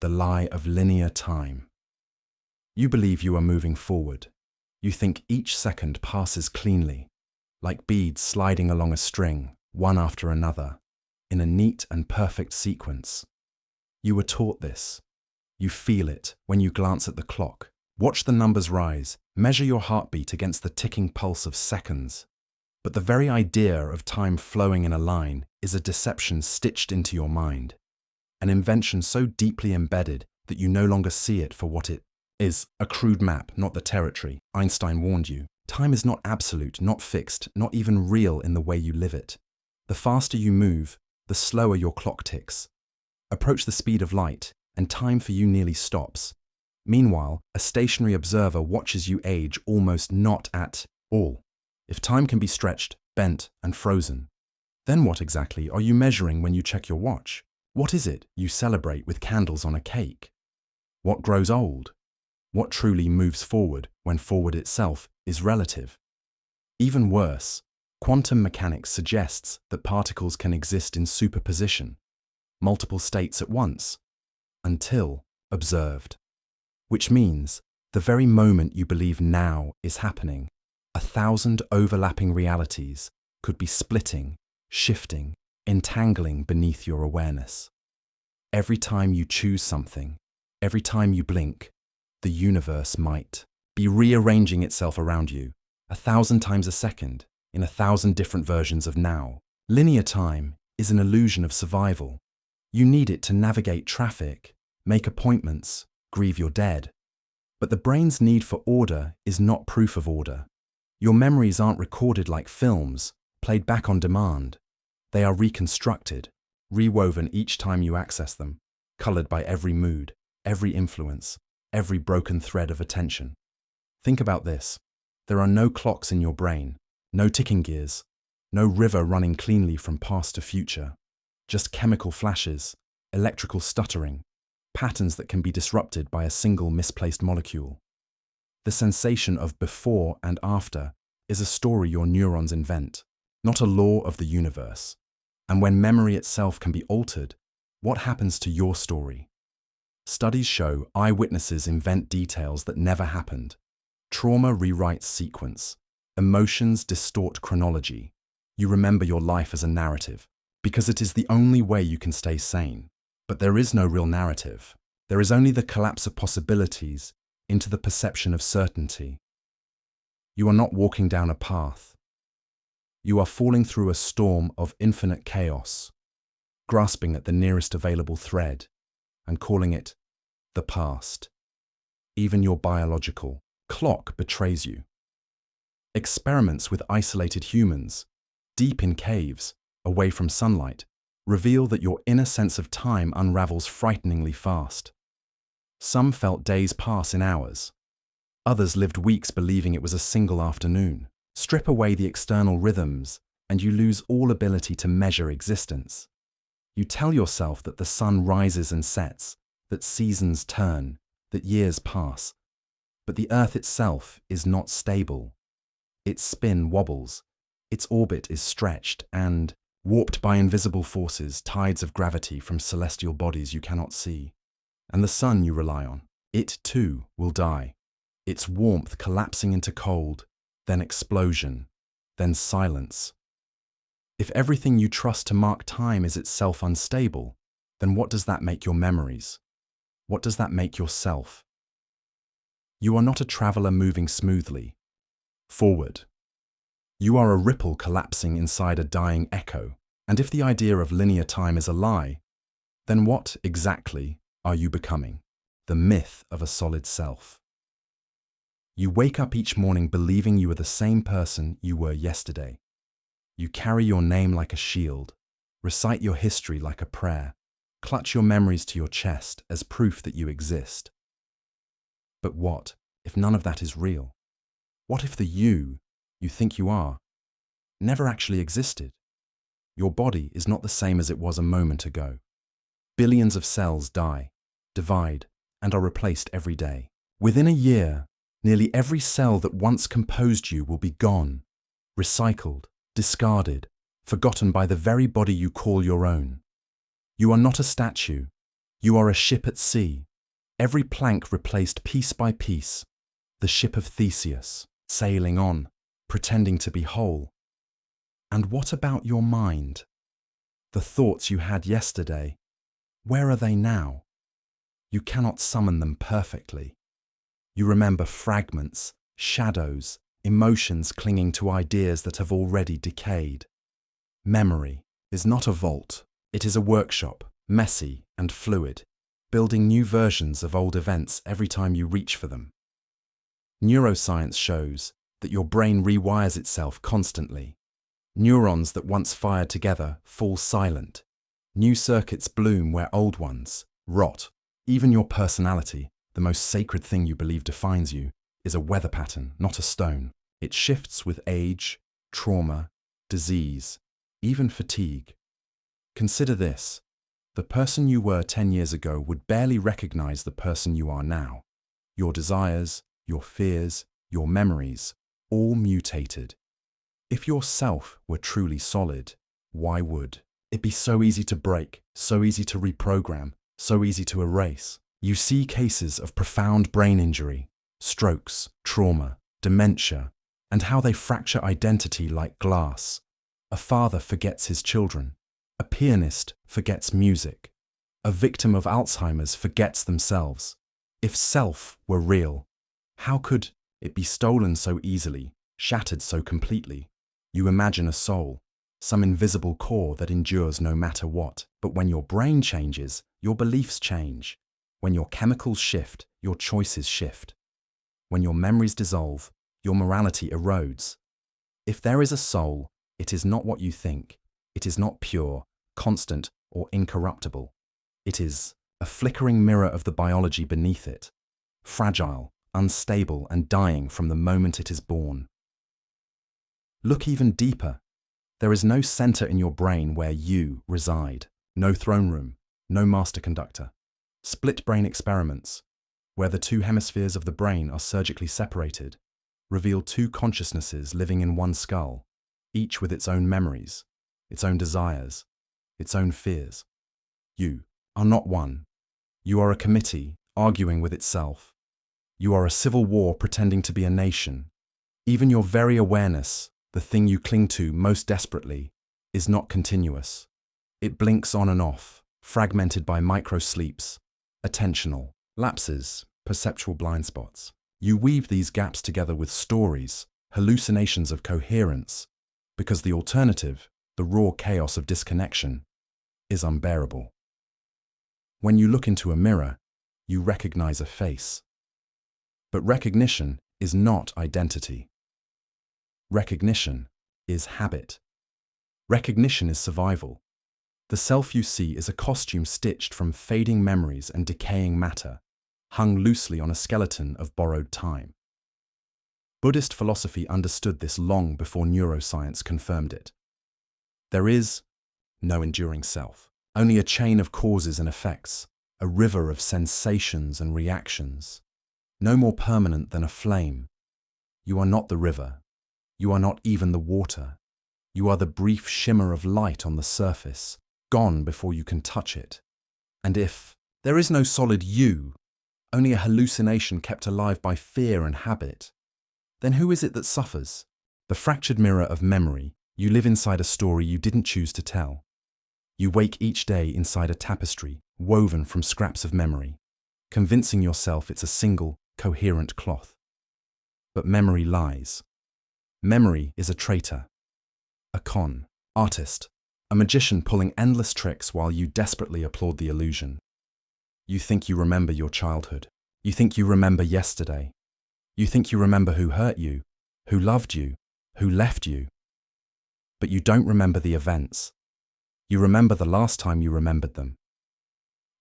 the lie of linear time. You believe you are moving forward. You think each second passes cleanly, like beads sliding along a string, one after another, in a neat and perfect sequence. You were taught this. You feel it when you glance at the clock. Watch the numbers rise, measure your heartbeat against the ticking pulse of seconds. But the very idea of time flowing in a line is a deception stitched into your mind, an invention so deeply embedded that you no longer see it for what it is, a crude map, not the territory. Einstein warned you. Time is not absolute, not fixed, not even real in the way you live it. The faster you move, the slower your clock ticks. Approach the speed of light, and time for you nearly stops. Meanwhile, a stationary observer watches you age almost not at all. If time can be stretched, bent, and frozen, then what exactly are you measuring when you check your watch? What is it you celebrate with candles on a cake? What grows old? What truly moves forward when forward itself is relative? Even worse, quantum mechanics suggests that particles can exist in superposition, multiple states at once, until observed. Which means the very moment you believe now is happening, 1,000 overlapping realities could be splitting, shifting, entangling beneath your awareness. Every time you choose something, every time you blink, the universe might be rearranging itself around you 1,000 times a second in 1,000 different versions of now. Linear time is an illusion of survival. You need it to navigate traffic, make appointments, grieve your dead. But the brain's need for order is not proof of order. Your memories aren't recorded like films, played back on demand. They are reconstructed, rewoven each time you access them, colored by every mood, every influence, every broken thread of attention. Think about this. There are no clocks in your brain, no ticking gears, no river running cleanly from past to future, just chemical flashes, electrical stuttering, patterns that can be disrupted by a single misplaced molecule. The sensation of before and after is a story your neurons invent, not a law of the universe. And when memory itself can be altered, what happens to your story? Studies show eyewitnesses invent details that never happened. Trauma rewrites sequence. Emotions distort chronology. You remember your life as a narrative, because it is the only way you can stay sane. But there is no real narrative. There is only the collapse of possibilities into the perception of certainty. You are not walking down a path. You are falling through a storm of infinite chaos, grasping at the nearest available thread and calling it the past. Even your biological clock betrays you. Experiments with isolated humans, deep in caves, away from sunlight, reveal that your inner sense of time unravels frighteningly fast. Some felt days pass in hours. Others lived weeks believing it was a single afternoon. Strip away the external rhythms, and you lose all ability to measure existence. You tell yourself that the sun rises and sets, that seasons turn, that years pass. But the Earth itself is not stable. Its spin wobbles, its orbit is stretched and warped by invisible forces, tides of gravity from celestial bodies you cannot see. And the sun you rely on, it too will die, its warmth collapsing into cold, then explosion, then silence. If everything you trust to mark time is itself unstable, then what does that make your memories? What does that make yourself? You are not a traveler moving smoothly forward. You are a ripple collapsing inside a dying echo. And if the idea of linear time is a lie, then what exactly are you becoming? The myth of a solid self. You wake up each morning believing you are the same person you were yesterday. You carry your name like a shield, recite your history like a prayer, clutch your memories to your chest as proof that you exist. But what if none of that is real? What if the you think you are never actually existed? Your body is not the same as it was a moment ago. Billions of cells die, divide, and are replaced every day. Within a year, nearly every cell that once composed you will be gone, recycled, discarded, forgotten by the very body you call your own. You are not a statue. You are a ship at sea, every plank replaced piece by piece, the ship of Theseus, sailing on, pretending to be whole. And what about your mind? The thoughts you had yesterday, where are they now? You cannot summon them perfectly. You remember fragments, shadows, emotions clinging to ideas that have already decayed. Memory is not a vault, it is a workshop, messy and fluid, building new versions of old events every time you reach for them. Neuroscience shows that your brain rewires itself constantly. Neurons that once fired together fall silent. New circuits bloom where old ones rot. Even your personality, the most sacred thing you believe defines you, is a weather pattern, not a stone. It shifts with age, trauma, disease, even fatigue. Consider this. The person you were 10 years ago would barely recognize the person you are now. Your desires, your fears, your memories, all mutated. If your self were truly solid, why would it be so easy to break, so easy to reprogram, so easy to erase? You see cases of profound brain injury, strokes, trauma, dementia, and how they fracture identity like glass. A father forgets his children. A pianist forgets music. A victim of Alzheimer's forgets themselves. If self were real, how could it be stolen so easily, shattered so completely? You imagine a soul, some invisible core that endures no matter what. But when your brain changes, your beliefs change. When your chemicals shift, your choices shift. When your memories dissolve, your morality erodes. If there is a soul, it is not what you think. It is not pure, constant, or incorruptible. It is a flickering mirror of the biology beneath it, fragile, unstable, and dying from the moment it is born. Look even deeper. There is no center in your brain where you reside. No throne room, no master conductor. Split brain experiments, where the two hemispheres of the brain are surgically separated, reveal two consciousnesses living in one skull, each with its own memories, its own desires, its own fears. You are not one. You are a committee arguing with itself. You are a civil war pretending to be a nation. Even your very awareness, the thing you cling to most desperately, is not continuous. It blinks on and off, fragmented by micro-sleeps, attentional lapses, perceptual blind spots. You weave these gaps together with stories, hallucinations of coherence, because the alternative, the raw chaos of disconnection, is unbearable. When you look into a mirror, you recognize a face. But recognition is not identity. Recognition is habit. Recognition is survival. The self you see is a costume stitched from fading memories and decaying matter, hung loosely on a skeleton of borrowed time. Buddhist philosophy understood this long before neuroscience confirmed it. There is no enduring self, only a chain of causes and effects, a river of sensations and reactions, no more permanent than a flame. You are not the river. You are not even the water. You are the brief shimmer of light on the surface, gone before you can touch it. And if there is no solid you, only a hallucination kept alive by fear and habit, then who is it that suffers? The fractured mirror of memory. You live inside a story you didn't choose to tell. You wake each day inside a tapestry woven from scraps of memory, convincing yourself it's a single, coherent cloth. But memory lies. Memory is a traitor, a con artist, a magician pulling endless tricks while you desperately applaud the illusion. You think you remember your childhood. You think you remember yesterday. You think you remember who hurt you, who loved you, who left you. But you don't remember the events. You remember the last time you remembered them.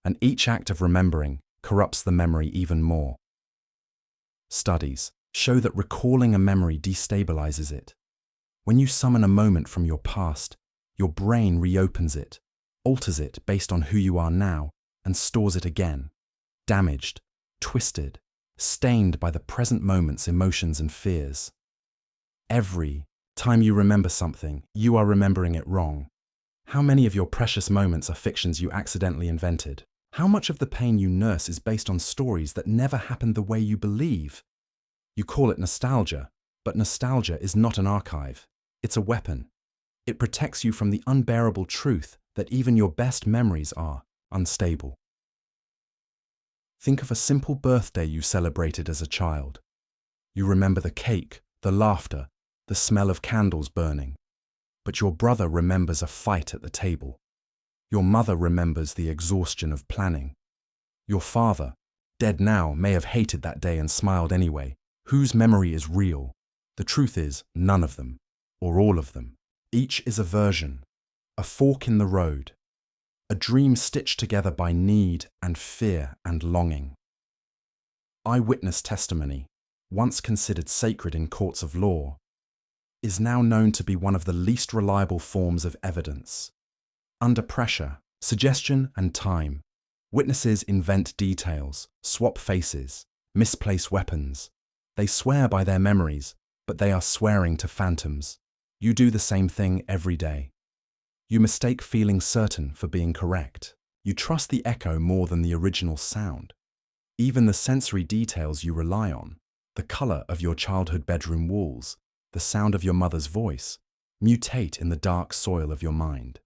And each act of remembering corrupts the memory even more. Studies show that recalling a memory destabilizes it. When you summon a moment from your past, your brain reopens it, alters it based on who you are now, and stores it again, damaged, twisted, stained by the present moment's emotions and fears. Every time you remember something, you are remembering it wrong. How many of your precious moments are fictions you accidentally invented? How much of the pain you nurse is based on stories that never happened the way you believe? You call it nostalgia, but nostalgia is not an archive. It's a weapon. It protects you from the unbearable truth that even your best memories are unstable. Think of a simple birthday you celebrated as a child. You remember the cake, the laughter, the smell of candles burning. But your brother remembers a fight at the table. Your mother remembers the exhaustion of planning. Your father, dead now, may have hated that day and smiled anyway. Whose memory is real? The truth is, none of them, or all of them. Each is a version, a fork in the road, a dream stitched together by need and fear and longing. Eyewitness testimony, once considered sacred in courts of law, is now known to be one of the least reliable forms of evidence. Under pressure, suggestion and time, witnesses invent details, swap faces, misplace weapons. They swear by their memories, but they are swearing to phantoms. You do the same thing every day. You mistake feeling certain for being correct. You trust the echo more than the original sound. Even the sensory details you rely on, the color of your childhood bedroom walls, the sound of your mother's voice, mutate in the dark soil of your mind.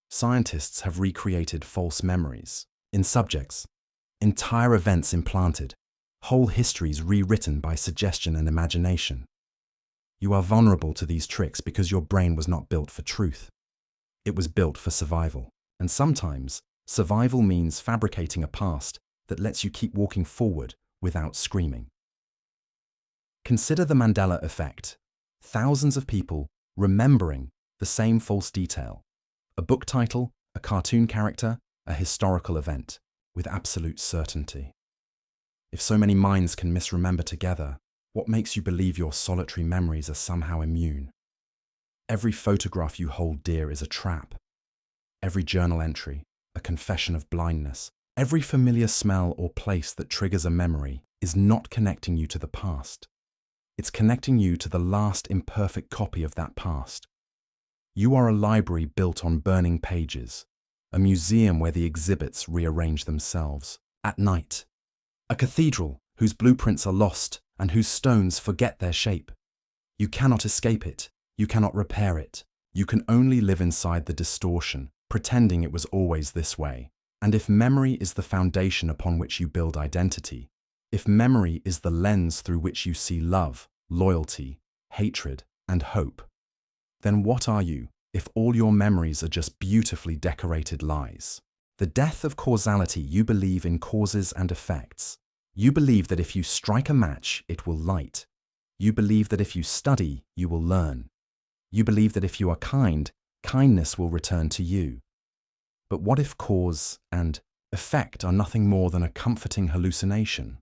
Scientists have recreated false memories in subjects, entire events implanted, whole histories rewritten by suggestion and imagination. You are vulnerable to these tricks because your brain was not built for truth. It was built for survival. And sometimes, survival means fabricating a past that lets you keep walking forward without screaming. Consider the Mandela effect. Thousands of people remembering the same false detail. A book title, a cartoon character, a historical event, with absolute certainty. If so many minds can misremember together, what makes you believe your solitary memories are somehow immune? Every photograph you hold dear is a trap. Every journal entry, a confession of blindness. Every familiar smell or place that triggers a memory is not connecting you to the past. It's connecting you to the last imperfect copy of that past. You are a library built on burning pages, a museum where the exhibits rearrange themselves. At night, a cathedral whose blueprints are lost and whose stones forget their shape. You cannot escape it. You cannot repair it. You can only live inside the distortion, pretending it was always this way. And if memory is the foundation upon which you build identity, if memory is the lens through which you see love, loyalty, hatred, and hope, then what are you if all your memories are just beautifully decorated lies? The death of causality. You believe in causes and effects. You believe that if you strike a match, it will light. You believe that if you study, you will learn. You believe that if you are kind, kindness will return to you. But what if cause and effect are nothing more than a comforting hallucination?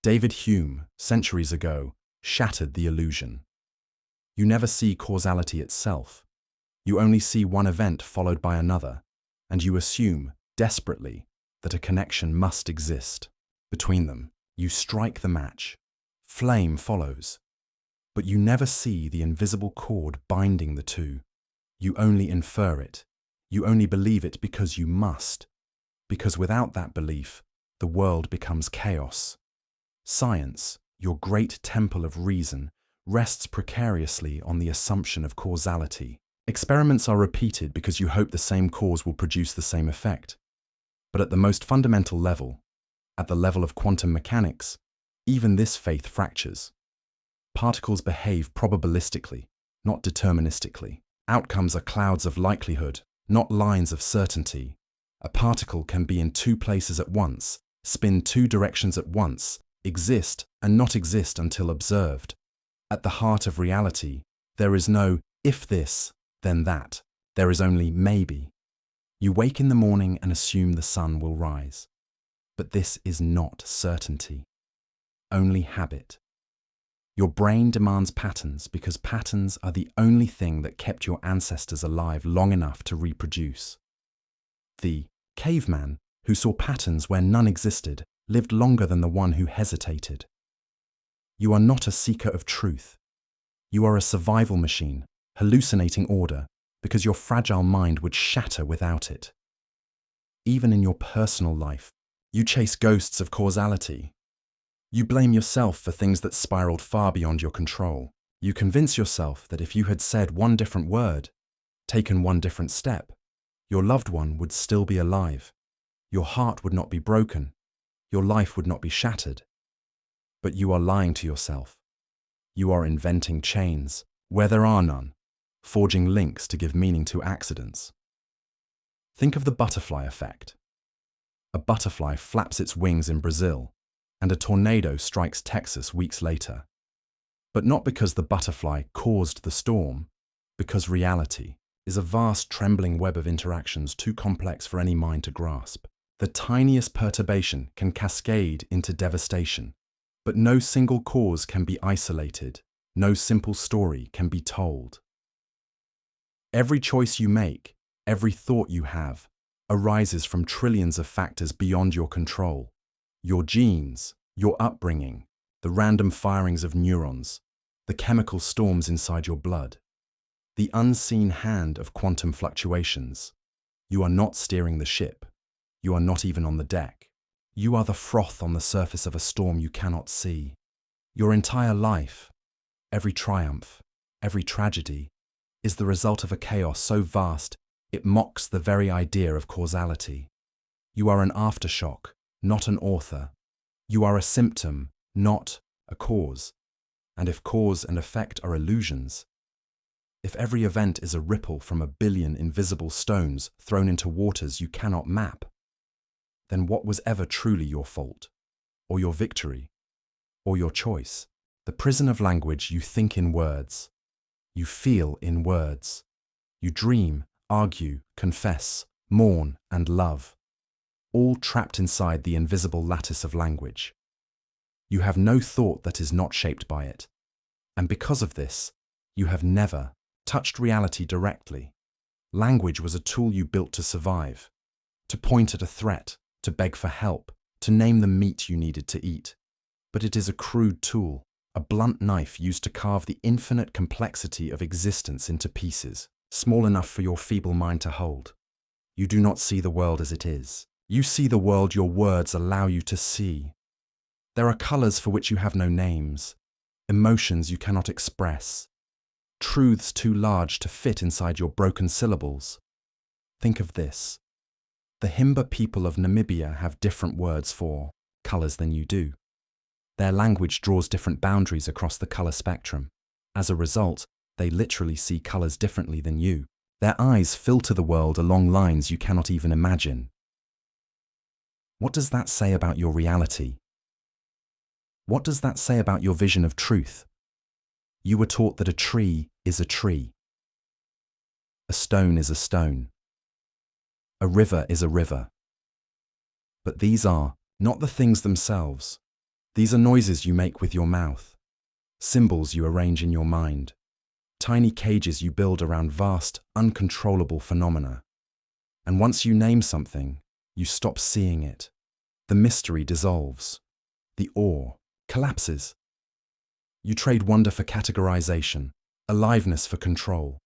David Hume, centuries ago, shattered the illusion. You never see causality itself. You only see one event followed by another, and you assume, desperately, that a connection must exist. Between them, you strike the match. Flame follows. But you never see the invisible cord binding the two. You only infer it. You only believe it because you must. Because without that belief, the world becomes chaos. Science, your great temple of reason, rests precariously on the assumption of causality. Experiments are repeated because you hope the same cause will produce the same effect. But at the most fundamental level, at the level of quantum mechanics, even this faith fractures. Particles behave probabilistically, not deterministically. Outcomes are clouds of likelihood, not lines of certainty. A particle can be in two places at once, spin two directions at once, exist and not exist until observed. At the heart of reality, there is no if this, then that. There is only maybe. You wake in the morning and assume the sun will rise. But this is not certainty, only habit. Your brain demands patterns because patterns are the only thing that kept your ancestors alive long enough to reproduce. The caveman, who saw patterns where none existed, lived longer than the one who hesitated. You are not a seeker of truth. You are a survival machine, hallucinating order, because your fragile mind would shatter without it. even in your personal life. You chase ghosts of causality. You blame yourself for things that spiraled far beyond your control. You convince yourself that if you had said one different word, taken one different step, your loved one would still be alive. Your heart would not be broken. Your life would not be shattered. But you are lying to yourself. You are inventing chains where there are none, forging links to give meaning to accidents. Think of the butterfly effect. A butterfly flaps its wings in Brazil, and a tornado strikes Texas weeks later. But not because the butterfly caused the storm, because reality is a vast trembling web of interactions too complex for any mind to grasp. The tiniest perturbation can cascade into devastation, but no single cause can be isolated, no simple story can be told. Every choice you make, every thought you have, arises from trillions of factors beyond your control. Your genes, your upbringing, the random firings of neurons, the chemical storms inside your blood, the unseen hand of quantum fluctuations. You are not steering the ship. You are not even on the deck. You are the froth on the surface of a storm you cannot see. Your entire life, every triumph, every tragedy, is the result of a chaos so vast it mocks the very idea of causality. You are an aftershock, not an author. You are a symptom, not a cause. And if cause and effect are illusions, if every event is a ripple from a billion invisible stones thrown into waters you cannot map, then what was ever truly your fault, or your victory, or your choice? The prison of language. You think in words. You feel in words. You dream, argue, confess, mourn, and love, all trapped inside the invisible lattice of language. You have no thought that is not shaped by it, and because of this, you have never touched reality directly. Language was a tool you built to survive, to point at a threat, to beg for help, to name the meat you needed to eat. But it is a crude tool, a blunt knife used to carve the infinite complexity of existence into pieces, small enough for your feeble mind to hold. You do not see the world as it is. You see the world your words allow you to see. There are colors for which you have no names, emotions you cannot express, truths too large to fit inside your broken syllables. Think of this. The Himba people of Namibia have different words for colors than you do. Their language draws different boundaries across the color spectrum. As a result, they literally see colors differently than you. Their eyes filter the world along lines you cannot even imagine. What does that say about your reality? What does that say about your vision of truth? You were taught that a tree is a tree. A stone is a stone. A river is a river. But these are not the things themselves. These are noises you make with your mouth, symbols you arrange in your mind, tiny cages you build around vast, uncontrollable phenomena. And once you name something, you stop seeing it. The mystery dissolves. The awe collapses. You trade wonder for categorization, aliveness for control.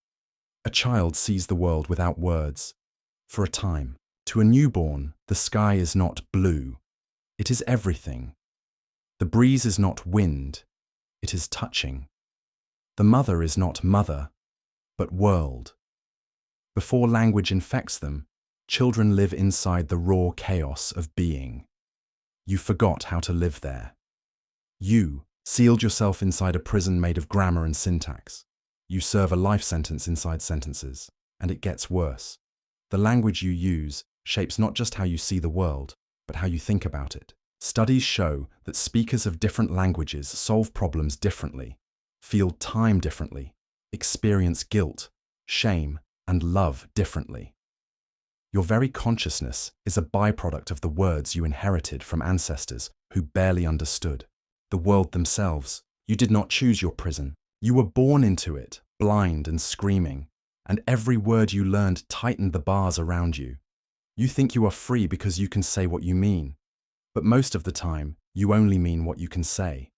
A child sees the world without words. For a time, to a newborn, the sky is not blue. It is everything. The breeze is not wind. It is touching. The mother is not mother, but world. Before language infects them, children live inside the raw chaos of being. You forgot how to live there. You sealed yourself inside a prison made of grammar and syntax. You serve a life sentence inside sentences, and it gets worse. The language you use shapes not just how you see the world, but how you think about it. Studies show that speakers of different languages solve problems differently, feel time differently, experience guilt, shame, and love differently. Your very consciousness is a byproduct of the words you inherited from ancestors who barely understood. The world themselves. You did not choose your prison. You were born into it, blind and screaming, and every word you learned tightened the bars around you. You think you are free because you can say what you mean, but most of the time, you only mean what you can say.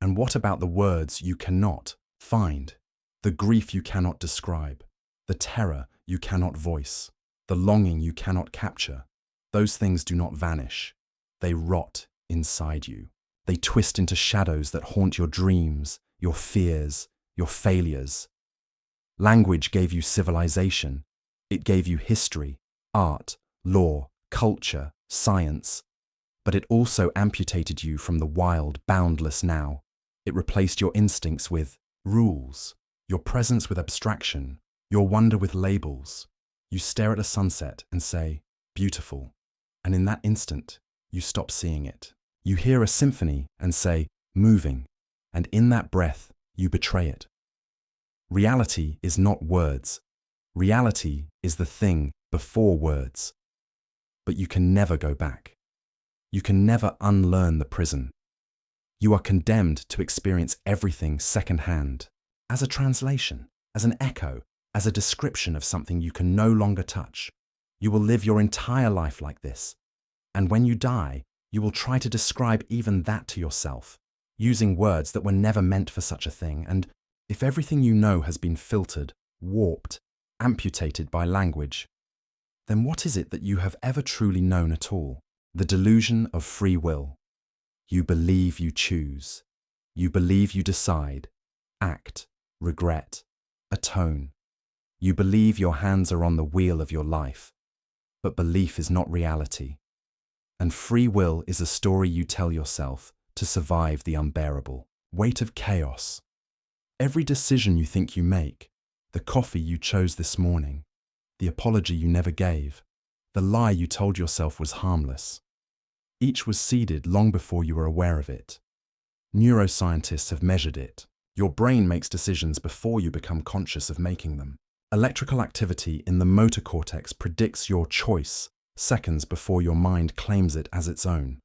And what about the words you cannot find? The grief you cannot describe, the terror you cannot voice, the longing you cannot capture, Those things do not vanish. They rot inside you. They twist into shadows that haunt your dreams, your fears, your failures. Language gave you civilization. It gave you history, art, law, culture, science. But it also amputated you from the wild, boundless now. It replaced your instincts with rules, your presence with abstraction, your wonder with labels. You stare at a sunset and say, beautiful. And in that instant, you stop seeing it. You hear a symphony and say, moving. And in that breath, you betray it. Reality is not words. Reality is the thing before words. But you can never go back. You can never unlearn the prison. You are condemned to experience everything secondhand, as a translation, as an echo, as a description of something you can no longer touch. You will live your entire life like this. And when you die, you will try to describe even that to yourself, using words that were never meant for such a thing. And if everything you know has been filtered, warped, amputated by language, then what is it that you have ever truly known at all? The delusion of free will. You believe you choose. You believe you decide, act, regret, atone. You believe your hands are on the wheel of your life. But belief is not reality. And free will is a story you tell yourself to survive the unbearable weight of chaos. Every decision you think you make, the coffee you chose this morning, the apology you never gave, the lie you told yourself was harmless. Each was seeded long before you were aware of it. Neuroscientists have measured it. Your brain makes decisions before you become conscious of making them. Electrical activity in the motor cortex predicts your choice seconds before your mind claims it as its own.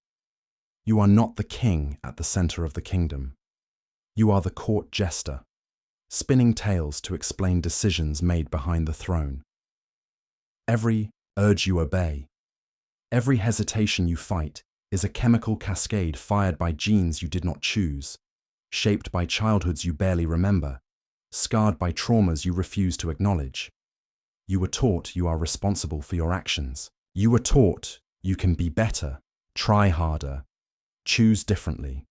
You are not the king at the center of the kingdom. You are the court jester, spinning tales to explain decisions made behind the throne. Every urge you obey, every hesitation you fight is a chemical cascade fired by genes you did not choose, shaped by childhoods you barely remember, scarred by traumas you refuse to acknowledge. You were taught you are responsible for your actions. You were taught you can be better, try harder, choose differently.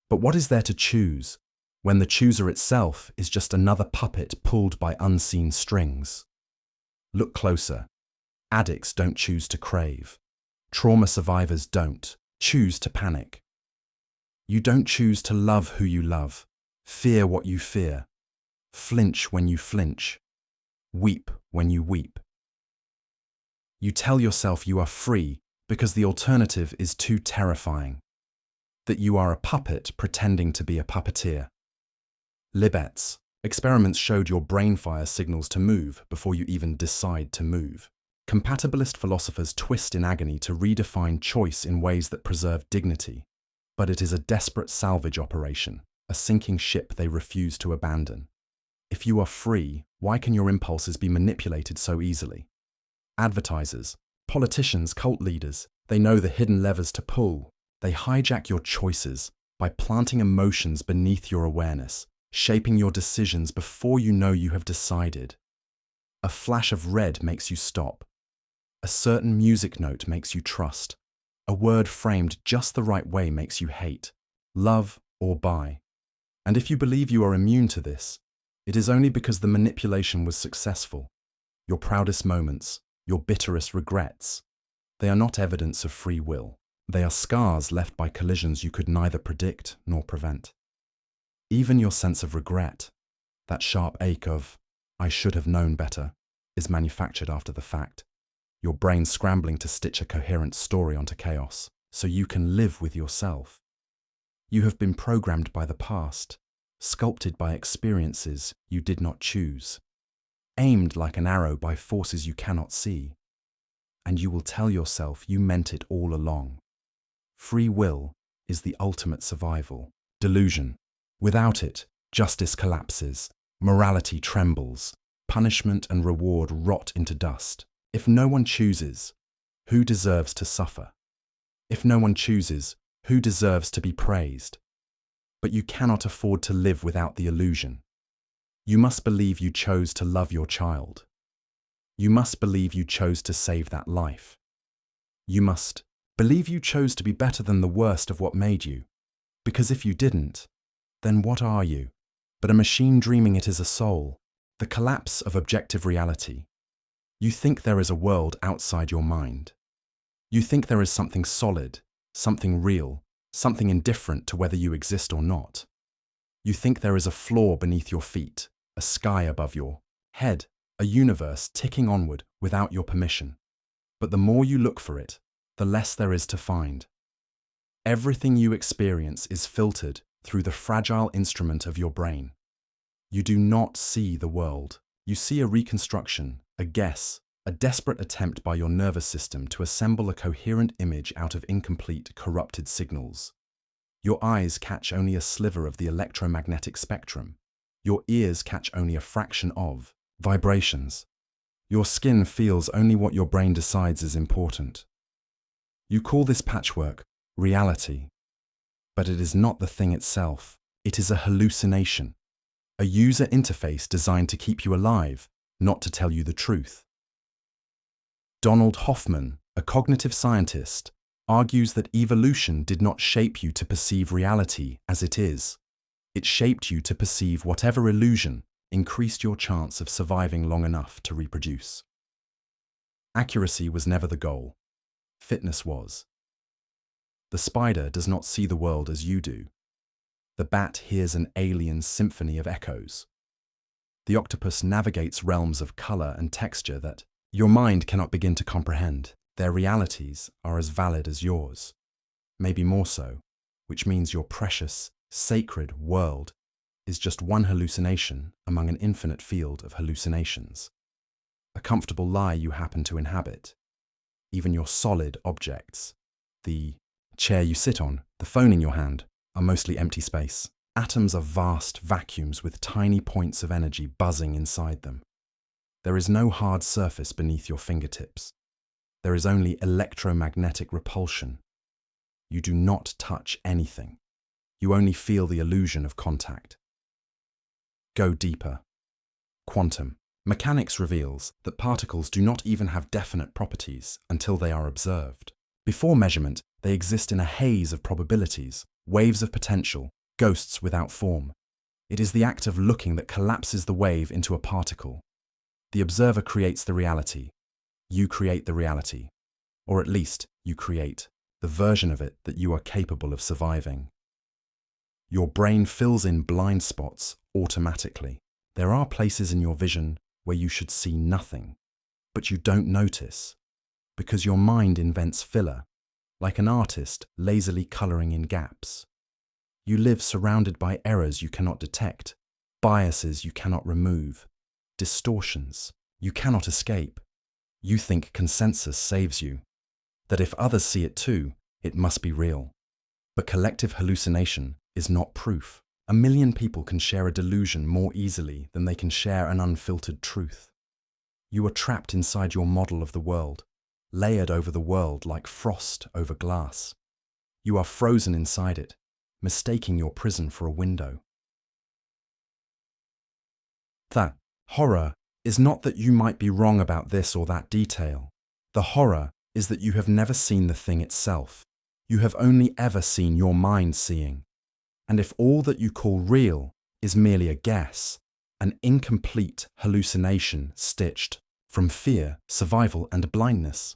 But what is there to choose when the chooser itself is just another puppet pulled by unseen strings? Look closer. Addicts don't choose to crave. Trauma survivors don't choose to panic. You don't choose to love who you love, fear what you fear, flinch when you flinch, weep when you weep. You tell yourself you are free because the alternative is too terrifying, that you are a puppet pretending to be a puppeteer. Libets. Experiments showed your brain fires signals to move before you even decide to move. Compatibilist philosophers twist in agony to redefine choice in ways that preserve dignity, but it is a desperate salvage operation, a sinking ship they refuse to abandon. If you are free, why can your impulses be manipulated so easily? Advertisers, politicians, cult leaders, they know the hidden levers to pull. They hijack your choices by planting emotions beneath your awareness, shaping your decisions before you know you have decided. A flash of red makes you stop. A certain music note makes you trust. A word framed just the right way makes you hate, love, or buy. And if you believe you are immune to this, it is only because the manipulation was successful. Your proudest moments, your bitterest regrets, they are not evidence of free will. They are scars left by collisions you could neither predict nor prevent. Even your sense of regret, that sharp ache of, I should have known better, is manufactured after the fact. Your brain scrambling to stitch a coherent story onto chaos so you can live with yourself. You have been programmed by the past, sculpted by experiences you did not choose, aimed like an arrow by forces you cannot see. And you will tell yourself you meant it all along. Free will is the ultimate survival. Delusion. Without it, justice collapses, morality trembles, punishment and reward rot into dust. If no one chooses, who deserves to suffer? If no one chooses, who deserves to be praised? But you cannot afford to live without the illusion. You must believe you chose to love your child. You must believe you chose to save that life. You must believe you chose to be better than the worst of what made you. Because if you didn't, then what are you? But a machine dreaming it is a soul. The collapse of objective reality. You think there is a world outside your mind. You think there is something solid, something real, something indifferent to whether you exist or not. You think there is a floor beneath your feet, a sky above your head, a universe ticking onward without your permission. But the more you look for it, the less there is to find. Everything you experience is filtered through the fragile instrument of your brain. You do not see the world. You see a reconstruction, a guess, a desperate attempt by your nervous system to assemble a coherent image out of incomplete, corrupted signals. Your eyes catch only a sliver of the electromagnetic spectrum. Your ears catch only a fraction of vibrations. Your skin feels only what your brain decides is important. You call this patchwork reality. But it is not the thing itself. It is a hallucination. A user interface designed to keep you alive, not to tell you the truth. Donald Hoffman, a cognitive scientist, argues that evolution did not shape you to perceive reality as it is. It shaped you to perceive whatever illusion increased your chance of surviving long enough to reproduce. Accuracy was never the goal. Fitness was. The spider does not see the world as you do. The bat hears an alien symphony of echoes. The octopus navigates realms of color and texture that your mind cannot begin to comprehend. Their realities are as valid as yours, maybe more so, which means your precious, sacred world is just one hallucination among an infinite field of hallucinations. A comfortable lie you happen to inhabit. Even your solid objects, the chair you sit on, the phone in your hand, are mostly empty space. Atoms are vast vacuums with tiny points of energy buzzing inside them. There is no hard surface beneath your fingertips. There is only electromagnetic repulsion. You do not touch anything. You only feel the illusion of contact. Go deeper. Quantum mechanics reveals that particles do not even have definite properties until they are observed. Before measurement, they exist in a haze of probabilities, waves of potential, ghosts without form. It is the act of looking that collapses the wave into a particle. The observer creates the reality. You create the reality. Or at least, you create the version of it that you are capable of surviving. Your brain fills in blind spots automatically. There are places in your vision where you should see nothing, but you don't notice, because your mind invents filler, like an artist lazily coloring in gaps. You live surrounded by errors you cannot detect, biases you cannot remove, distortions you cannot escape. You think consensus saves you, that if others see it too, it must be real. But collective hallucination is not proof. 1 million people can share a delusion more easily than they can share an unfiltered truth. You are trapped inside your model of the world, layered over the world like frost over glass. You are frozen inside it, mistaking your prison for a window. The horror is not that you might be wrong about this or that detail. The horror is that you have never seen the thing itself. You have only ever seen your mind seeing. And if all that you call real is merely a guess, an incomplete hallucination stitched from fear, survival, and blindness,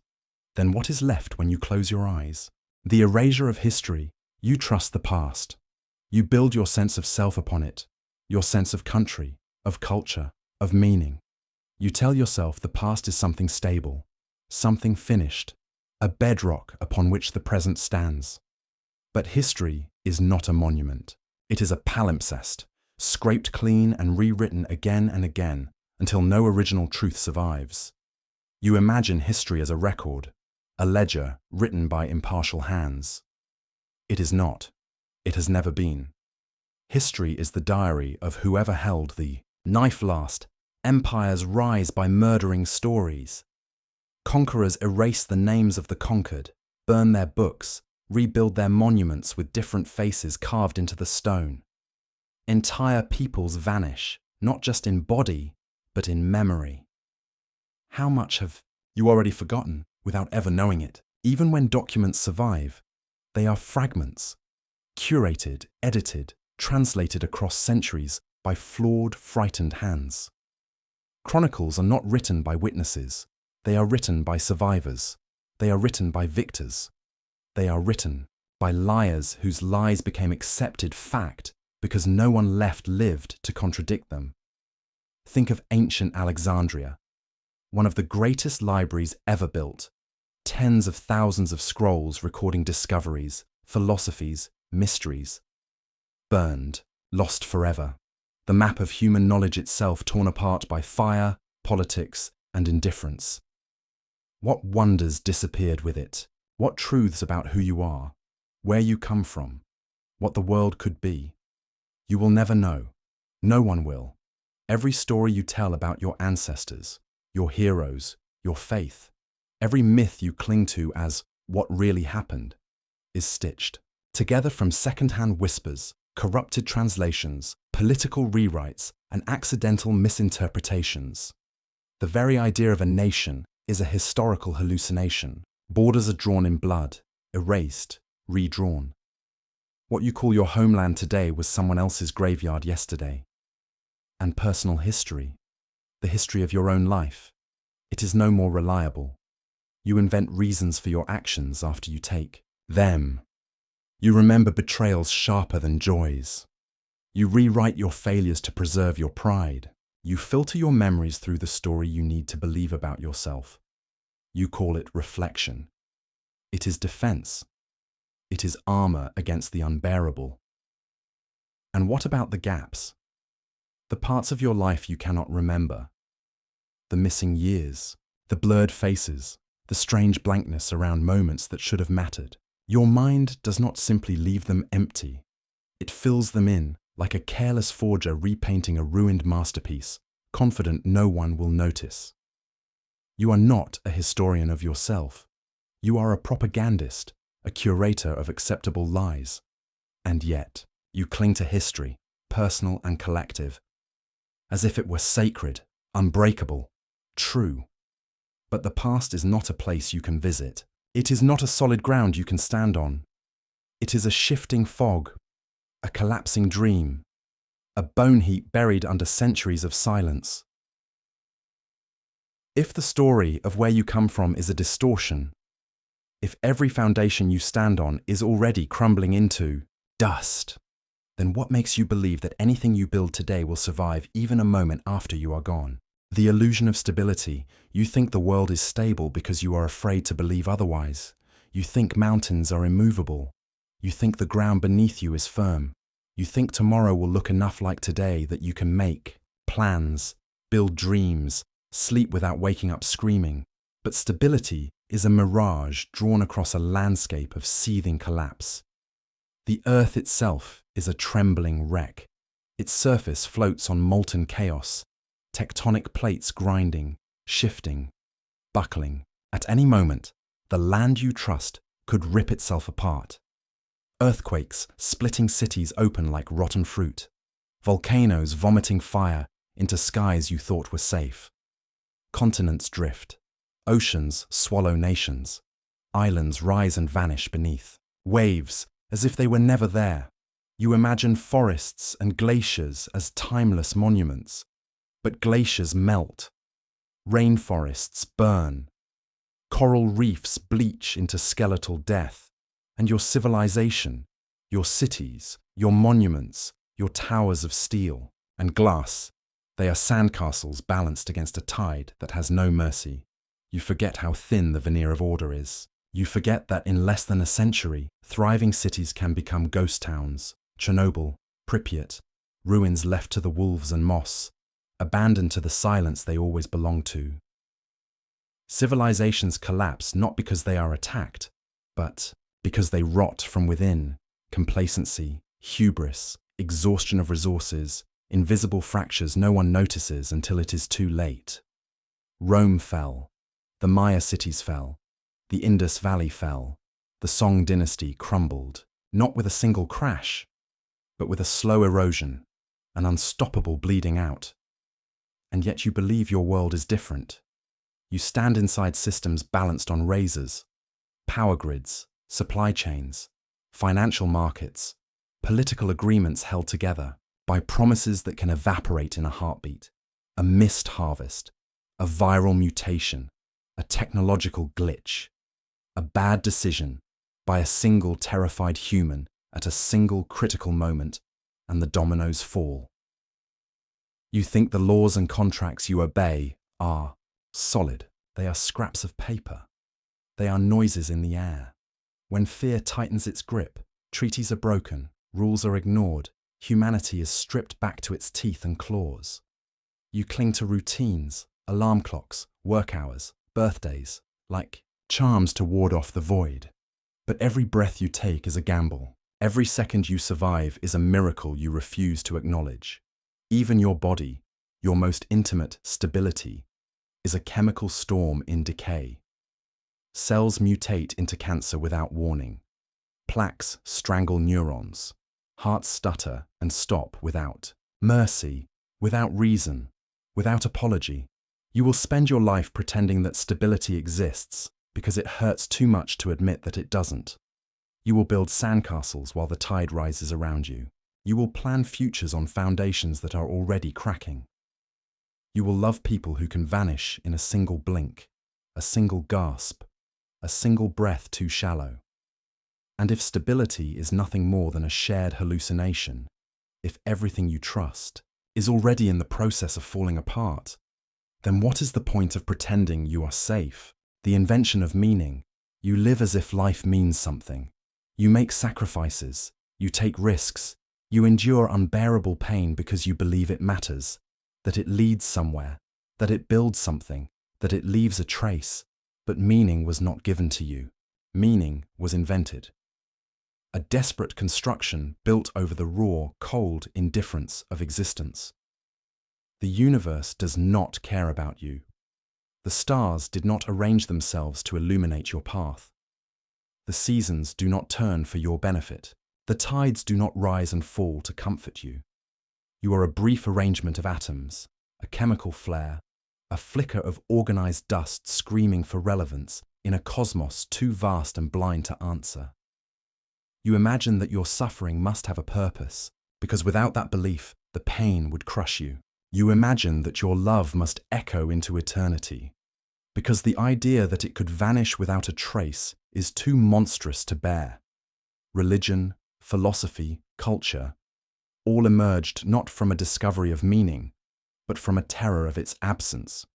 then what is left when you close your eyes? The erasure of history. You trust the past. You build your sense of self upon it, your sense of country, of culture, of meaning. You tell yourself the past is something stable, something finished, a bedrock upon which the present stands. But history is not a monument. It is a palimpsest, scraped clean and rewritten again and again until no original truth survives. You imagine history as a record, a ledger written by impartial hands. It is not. It has never been. History is the diary of whoever held the knife last. Empires rise by murdering stories. Conquerors erase the names of the conquered, burn their books, rebuild their monuments with different faces carved into the stone. Entire peoples vanish, not just in body, but in memory. How much have you already forgotten without ever knowing it? Even when documents survive, they are fragments, curated, edited, translated across centuries by flawed, frightened hands. Chronicles are not written by witnesses. They are written by survivors. They are written by victors. They are written by liars whose lies became accepted fact because no one left lived to contradict them. Think of ancient Alexandria, one of the greatest libraries ever built. Tens of thousands of scrolls recording discoveries, philosophies, mysteries. Burned, lost forever. The map of human knowledge itself torn apart by fire, politics, and indifference. What wonders disappeared with it? What truths about who you are, where you come from, what the world could be? You will never know. No one will. Every story you tell about your ancestors, your heroes, your faith, every myth you cling to as what really happened, is stitched together from second-hand whispers, corrupted translations, political rewrites, and accidental misinterpretations. The very idea of a nation is a historical hallucination. Borders are drawn in blood, erased, redrawn. What you call your homeland today was someone else's graveyard yesterday. And personal history, the history of your own life, it is no more reliable. You invent reasons for your actions after you take them. You remember betrayals sharper than joys. You rewrite your failures to preserve your pride. You filter your memories through the story you need to believe about yourself. You call it reflection. It is defense. It is armor against the unbearable. And what about the gaps? The parts of your life you cannot remember. The missing years, the blurred faces, the strange blankness around moments that should have mattered. Your mind does not simply leave them empty. It fills them in, like a careless forger repainting a ruined masterpiece, confident no one will notice. You are not a historian of yourself. You are a propagandist, a curator of acceptable lies. And yet, you cling to history, personal and collective, as if it were sacred, unbreakable, true. But the past is not a place you can visit. It is not a solid ground you can stand on. It is a shifting fog, a collapsing dream, a bone heap buried under centuries of silence. If the story of where you come from is a distortion, if every foundation you stand on is already crumbling into dust, then what makes you believe that anything you build today will survive even a moment after you are gone? The illusion of stability. You think the world is stable because you are afraid to believe otherwise. You think mountains are immovable. You think the ground beneath you is firm. You think tomorrow will look enough like today that you can make plans, build dreams, sleep without waking up screaming. But stability is a mirage drawn across a landscape of seething collapse. The earth itself is a trembling wreck. Its surface floats on molten chaos. Tectonic plates grinding, shifting, buckling. At any moment, the land you trust could rip itself apart. Earthquakes splitting cities open like rotten fruit. Volcanoes vomiting fire into skies you thought were safe. Continents drift. Oceans swallow nations. Islands rise and vanish beneath. Waves as if they were never there. You imagine forests and glaciers as timeless monuments. But glaciers melt, rainforests burn, coral reefs bleach into skeletal death, and your civilization, your cities, your monuments, your towers of steel and glass, they are sandcastles balanced against a tide that has no mercy. You forget how thin the veneer of order is. You forget that in less than a century, thriving cities can become ghost towns. Chernobyl, Pripyat, ruins left to the wolves and moss, abandoned to the silence they always belonged to. Civilizations collapse not because they are attacked, but because they rot from within. Complacency, hubris, exhaustion of resources, invisible fractures no one notices until it is too late. Rome fell, the Maya cities fell, the Indus Valley fell, the Song dynasty crumbled, not with a single crash, but with a slow erosion, an unstoppable bleeding out. And yet you believe your world is different. You stand inside systems balanced on razors, Power grids, supply chains, financial markets, political agreements held together by promises that can evaporate in a heartbeat, a missed harvest, a viral mutation, a technological glitch, a bad decision by a single terrified human at a single critical moment, and the dominoes fall. You think the laws and contracts you obey are solid. They are scraps of paper. They are noises in the air. When fear tightens its grip, treaties are broken, rules are ignored, humanity is stripped back to its teeth and claws. You cling to routines, alarm clocks, work hours, birthdays, like charms to ward off the void. But every breath you take is a gamble. Every second you survive is a miracle you refuse to acknowledge. Even your body, your most intimate stability, is a chemical storm in decay. Cells mutate into cancer without warning. Plaques strangle neurons. Hearts stutter and stop without mercy, without reason, without apology. You will spend your life pretending that stability exists because it hurts too much to admit that it doesn't. You will build sandcastles while the tide rises around you. You will plan futures on foundations that are already cracking. You will love people who can vanish in a single blink, a single gasp, a single breath too shallow. And if stability is nothing more than a shared hallucination, if everything you trust is already in the process of falling apart, then what is the point of pretending you are safe? The invention of meaning. You live as if life means something. You make sacrifices. You take risks. You endure unbearable pain because you believe it matters, that it leads somewhere, that it builds something, that it leaves a trace. But meaning was not given to you. Meaning was invented. A desperate construction built over the raw, cold indifference of existence. The universe does not care about you. The stars did not arrange themselves to illuminate your path. The seasons do not turn for your benefit. The tides do not rise and fall to comfort you. You are a brief arrangement of atoms, a chemical flare, a flicker of organized dust screaming for relevance in a cosmos too vast and blind to answer. You imagine that your suffering must have a purpose, because without that belief, the pain would crush you. You imagine that your love must echo into eternity, because the idea that it could vanish without a trace is too monstrous to bear. Religion, philosophy, culture, all emerged not from a discovery of meaning, but from a terror of its absence.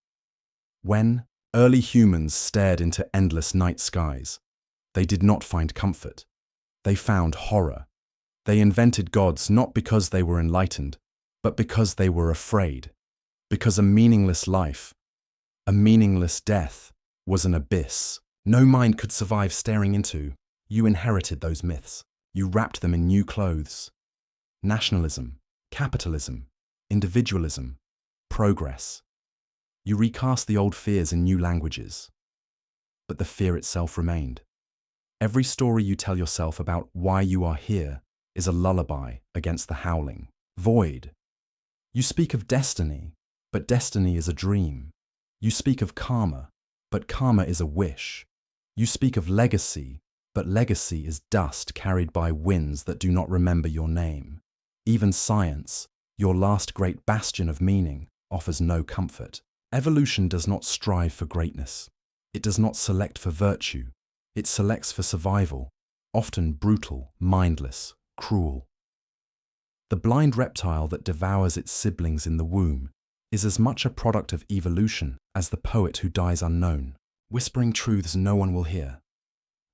When early humans stared into endless night skies, they did not find comfort. They found horror. They invented gods not because they were enlightened, but because they were afraid. Because a meaningless life, a meaningless death, was an abyss no mind could survive staring into. You inherited those myths. You wrapped them in new clothes. Nationalism, capitalism, individualism, progress. You recast the old fears in new languages. But the fear itself remained. Every story you tell yourself about why you are here is a lullaby against the howling void. You speak of destiny, but destiny is a dream. You speak of karma, but karma is a wish. You speak of legacy, but legacy is dust carried by winds that do not remember your name. Even science, your last great bastion of meaning, offers no comfort. Evolution does not strive for greatness. It does not select for virtue. It selects for survival, often brutal, mindless, cruel. The blind reptile that devours its siblings in the womb is as much a product of evolution as the poet who dies unknown, whispering truths no one will hear.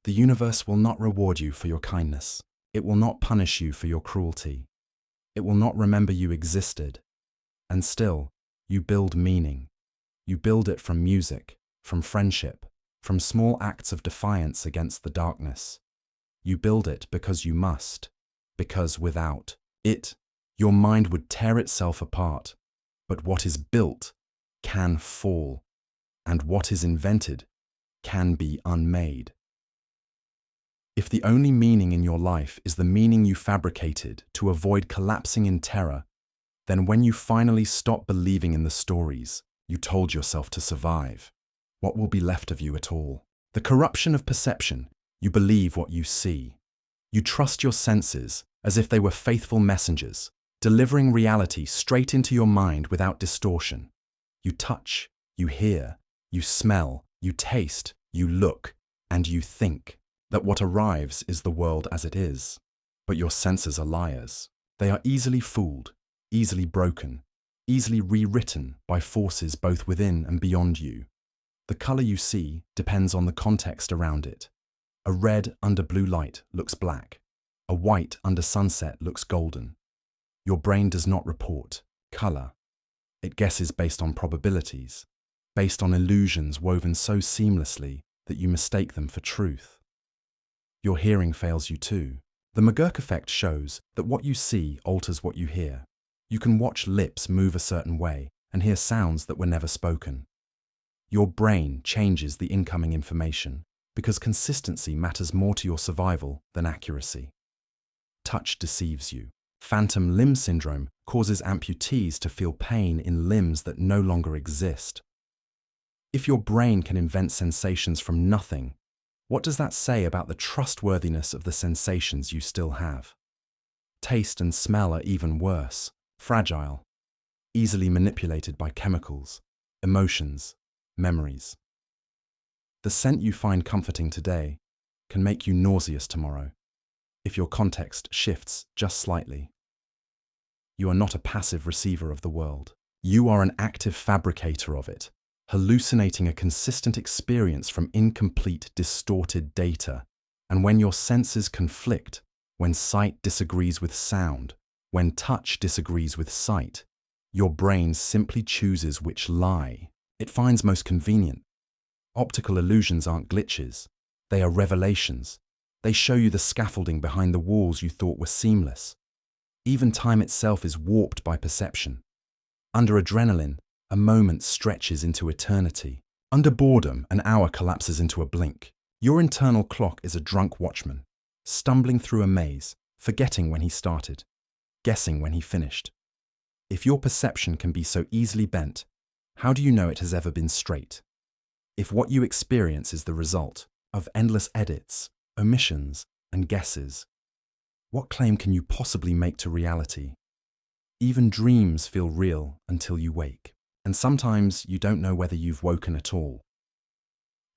The universe will not reward you for your kindness. It will not punish you for your cruelty. It will not remember you existed. And still, you build meaning. You build it from music, from friendship, from small acts of defiance against the darkness. You build it because you must, because without it, your mind would tear itself apart. But what is built can fall, and what is invented can be unmade. If the only meaning in your life is the meaning you fabricated to avoid collapsing in terror, then when you finally stop believing in the stories you told yourself to survive, what will be left of you at all? The corruption of perception. You believe what you see. You trust your senses as if they were faithful messengers, delivering reality straight into your mind without distortion. You touch, you hear, you smell, you taste, you look, and you think that what arrives is the world as it is. But your senses are liars. They are easily fooled, easily broken, easily rewritten by forces both within and beyond you. The color you see depends on the context around it. A red under blue light looks black. A white under sunset looks golden. Your brain does not report color. It guesses based on probabilities, based on illusions woven so seamlessly that you mistake them for truth. Your hearing fails you too. The McGurk effect shows that what you see alters what you hear. You can watch lips move a certain way and hear sounds that were never spoken. Your brain changes the incoming information because consistency matters more to your survival than accuracy. Touch deceives you. Phantom limb syndrome causes amputees to feel pain in limbs that no longer exist. If your brain can invent sensations from nothing, what does that say about the trustworthiness of the sensations you still have? Taste and smell are even worse, fragile, easily manipulated by chemicals, emotions, memories. The scent you find comforting today can make you nauseous tomorrow if your context shifts just slightly. You are not a passive receiver of the world. You are an active fabricator of it, hallucinating a consistent experience from incomplete, distorted data. And when your senses conflict, when sight disagrees with sound, when touch disagrees with sight, your brain simply chooses which lie it finds most convenient. Optical illusions aren't glitches. They are revelations. They show you the scaffolding behind the walls you thought were seamless. Even time itself is warped by perception. Under adrenaline, a moment stretches into eternity. Under boredom, an hour collapses into a blink. Your internal clock is a drunk watchman, stumbling through a maze, forgetting when he started, guessing when he finished. If your perception can be so easily bent, how do you know it has ever been straight? If what you experience is the result of endless edits, omissions, and guesses, what claim can you possibly make to reality? Even dreams feel real until you wake, and sometimes you don't know whether you've woken at all.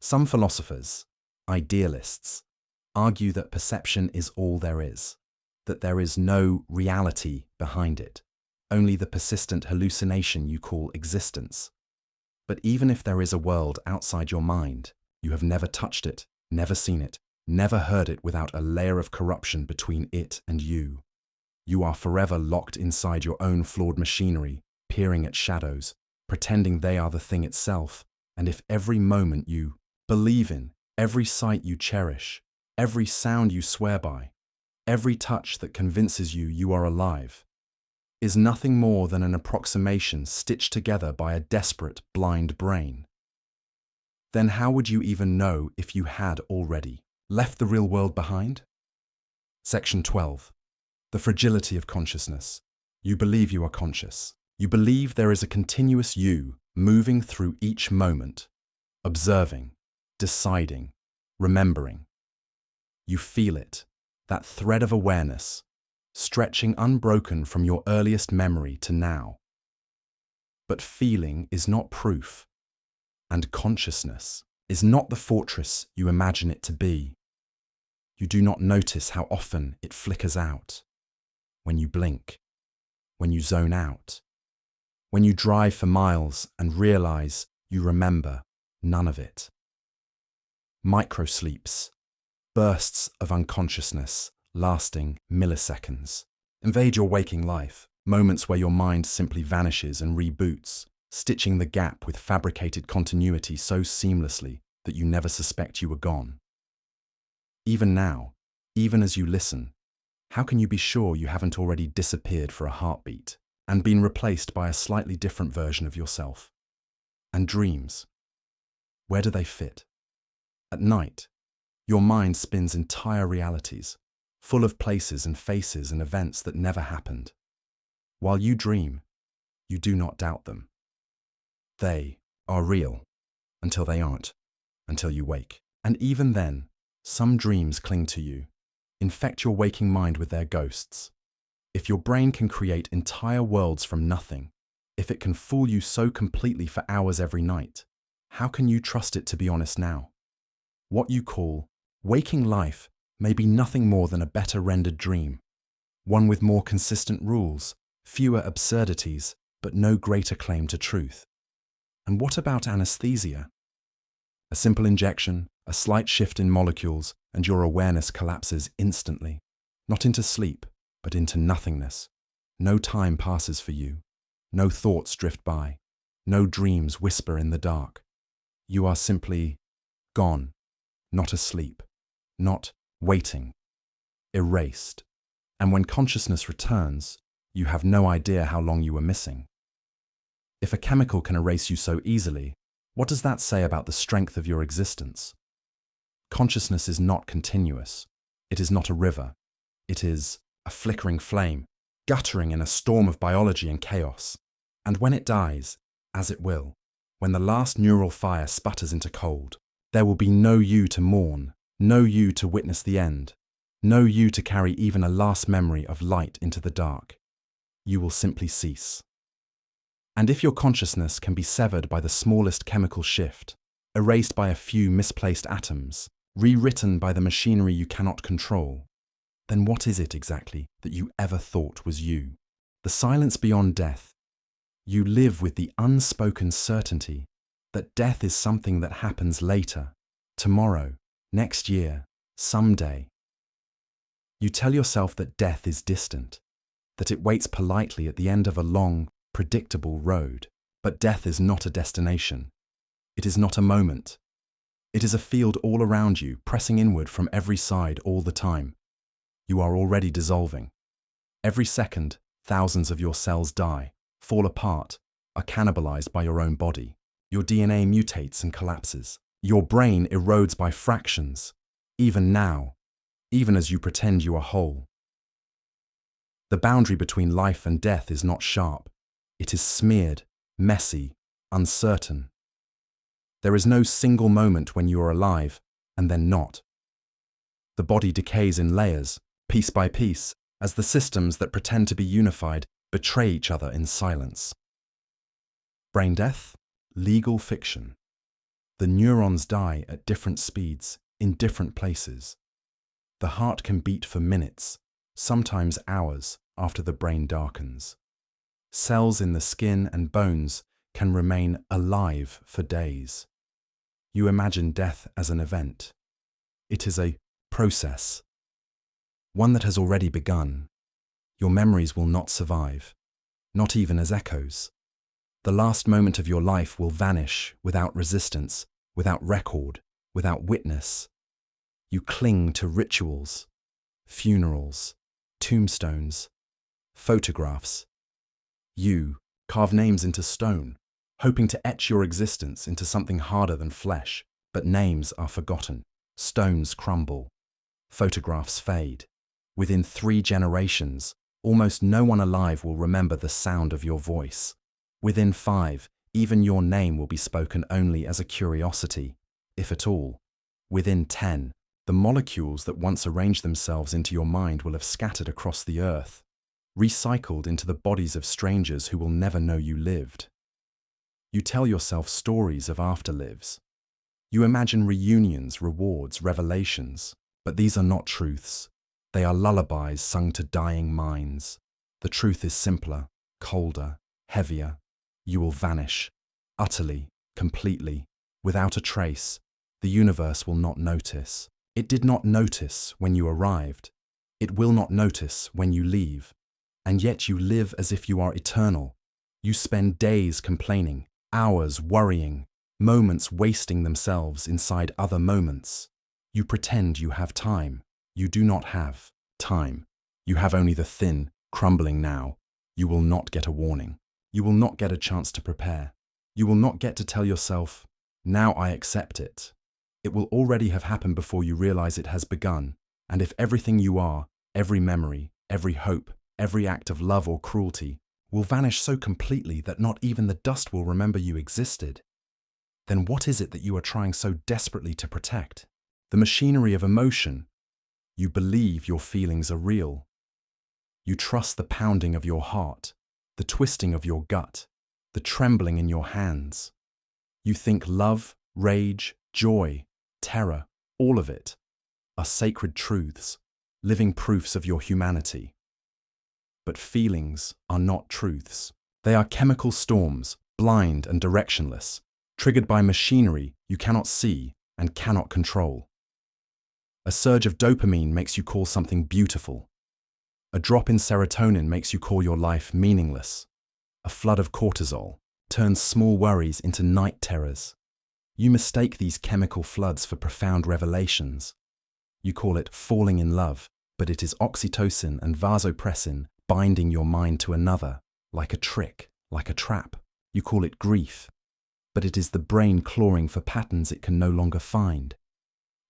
Some philosophers, idealists, argue that perception is all there is, that there is no reality behind it, only the persistent hallucination you call existence. But even if there is a world outside your mind, you have never touched it, never seen it, never heard it without a layer of corruption between it and you. You are forever locked inside your own flawed machinery, peering at shadows, pretending they are the thing itself. And if every moment you believe in, every sight you cherish, every sound you swear by, every touch that convinces you you are alive, is nothing more than an approximation stitched together by a desperate, blind brain, then how would you even know if you had already left the real world behind? Section 12. The fragility of consciousness. You believe you are conscious. You believe there is a continuous you moving through each moment, observing, deciding, remembering. You feel it, that thread of awareness, stretching unbroken from your earliest memory to now. But feeling is not proof, and consciousness is not the fortress you imagine it to be. You do not notice how often it flickers out, when you blink, when you zone out, when you drive for miles and realize you remember none of it. Microsleeps, bursts of unconsciousness lasting milliseconds, invade your waking life, moments where your mind simply vanishes and reboots, stitching the gap with fabricated continuity so seamlessly that you never suspect you were gone. Even now, even as you listen, how can you be sure you haven't already disappeared for a heartbeat and been replaced by a slightly different version of yourself? And dreams, where do they fit? At night, your mind spins entire realities, full of places and faces and events that never happened. While you dream, you do not doubt them. They are real until they aren't, until you wake. And even then, some dreams cling to you, infect your waking mind with their ghosts. If your brain can create entire worlds from nothing, if it can fool you so completely for hours every night, how can you trust it to be honest now? What you call waking life may be nothing more than a better rendered dream, one with more consistent rules, fewer absurdities, but no greater claim to truth. And what about anesthesia? A simple injection, a slight shift in molecules, and your awareness collapses instantly, not into sleep, but into nothingness. No time passes for you. No thoughts drift by. No dreams whisper in the dark. You are simply gone, not asleep, not waiting, erased. And when consciousness returns, you have no idea how long you were missing. If a chemical can erase you so easily, what does that say about the strength of your existence? Consciousness is not continuous. It is not a river. It is a flickering flame, guttering in a storm of biology and chaos. And when it dies, as it will, when the last neural fire sputters into cold, there will be no you to mourn, no you to witness the end, no you to carry even a last memory of light into the dark. You will simply cease. And if your consciousness can be severed by the smallest chemical shift, erased by a few misplaced atoms, rewritten by the machinery you cannot control, then what is it exactly that you ever thought was you? The silence beyond death. You live with the unspoken certainty that death is something that happens later, tomorrow, next year, someday. You tell yourself that death is distant, that it waits politely at the end of a long, predictable road. But death is not a destination. It is not a moment. It is a field all around you, pressing inward from every side all the time. You are already dissolving. Every second, thousands of your cells die, fall apart, are cannibalized by your own body. Your DNA mutates and collapses. Your brain erodes by fractions, even now, even as you pretend you are whole. The boundary between life and death is not sharp. It is smeared, messy, uncertain. There is no single moment when you are alive and then not. The body decays in layers, piece by piece, as the systems that pretend to be unified betray each other in silence. Brain death? Legal fiction. The neurons die at different speeds, in different places. The heart can beat for minutes, sometimes hours, after the brain darkens. Cells in the skin and bones can remain alive for days. You imagine death as an event. It is a process, one that has already begun. Your memories will not survive, not even as echoes. The last moment of your life will vanish without resistance, without record, without witness. You cling to rituals, funerals, tombstones, photographs. You carve names into stone, hoping to etch your existence into something harder than flesh, but names are forgotten, stones crumble, photographs fade. Within 3 generations, almost no one alive will remember the sound of your voice. Within 5, even your name will be spoken only as a curiosity, if at all. Within 10, the molecules that once arranged themselves into your mind will have scattered across the earth, recycled into the bodies of strangers who will never know you lived. You tell yourself stories of afterlives. You imagine reunions, rewards, revelations, but these are not truths. They are lullabies sung to dying minds. The truth is simpler, colder, heavier. You will vanish, utterly, completely, without a trace. The universe will not notice. It did not notice when you arrived. It will not notice when you leave. And yet you live as if you are eternal. You spend days complaining, hours worrying, moments wasting themselves inside other moments. You pretend you have time. You do not have time. You have only the thin, crumbling now. You will not get a warning. You will not get a chance to prepare. You will not get to tell yourself, now I accept it. It will already have happened before you realize it has begun. And if everything you are, every memory, every hope, every act of love or cruelty, will vanish so completely that not even the dust will remember you existed, then what is it that you are trying so desperately to protect? The machinery of emotion. You believe your feelings are real. You trust the pounding of your heart, the twisting of your gut, the trembling in your hands. You think love, rage, joy, terror, all of it, are sacred truths, living proofs of your humanity. But feelings are not truths. They are chemical storms, blind and directionless, triggered by machinery you cannot see and cannot control. A surge of dopamine makes you call something beautiful. A drop in serotonin makes you call your life meaningless. A flood of cortisol turns small worries into night terrors. You mistake these chemical floods for profound revelations. You call it falling in love, but it is oxytocin and vasopressin binding your mind to another, like a trick, like a trap. You call it grief, but it is the brain clawing for patterns it can no longer find,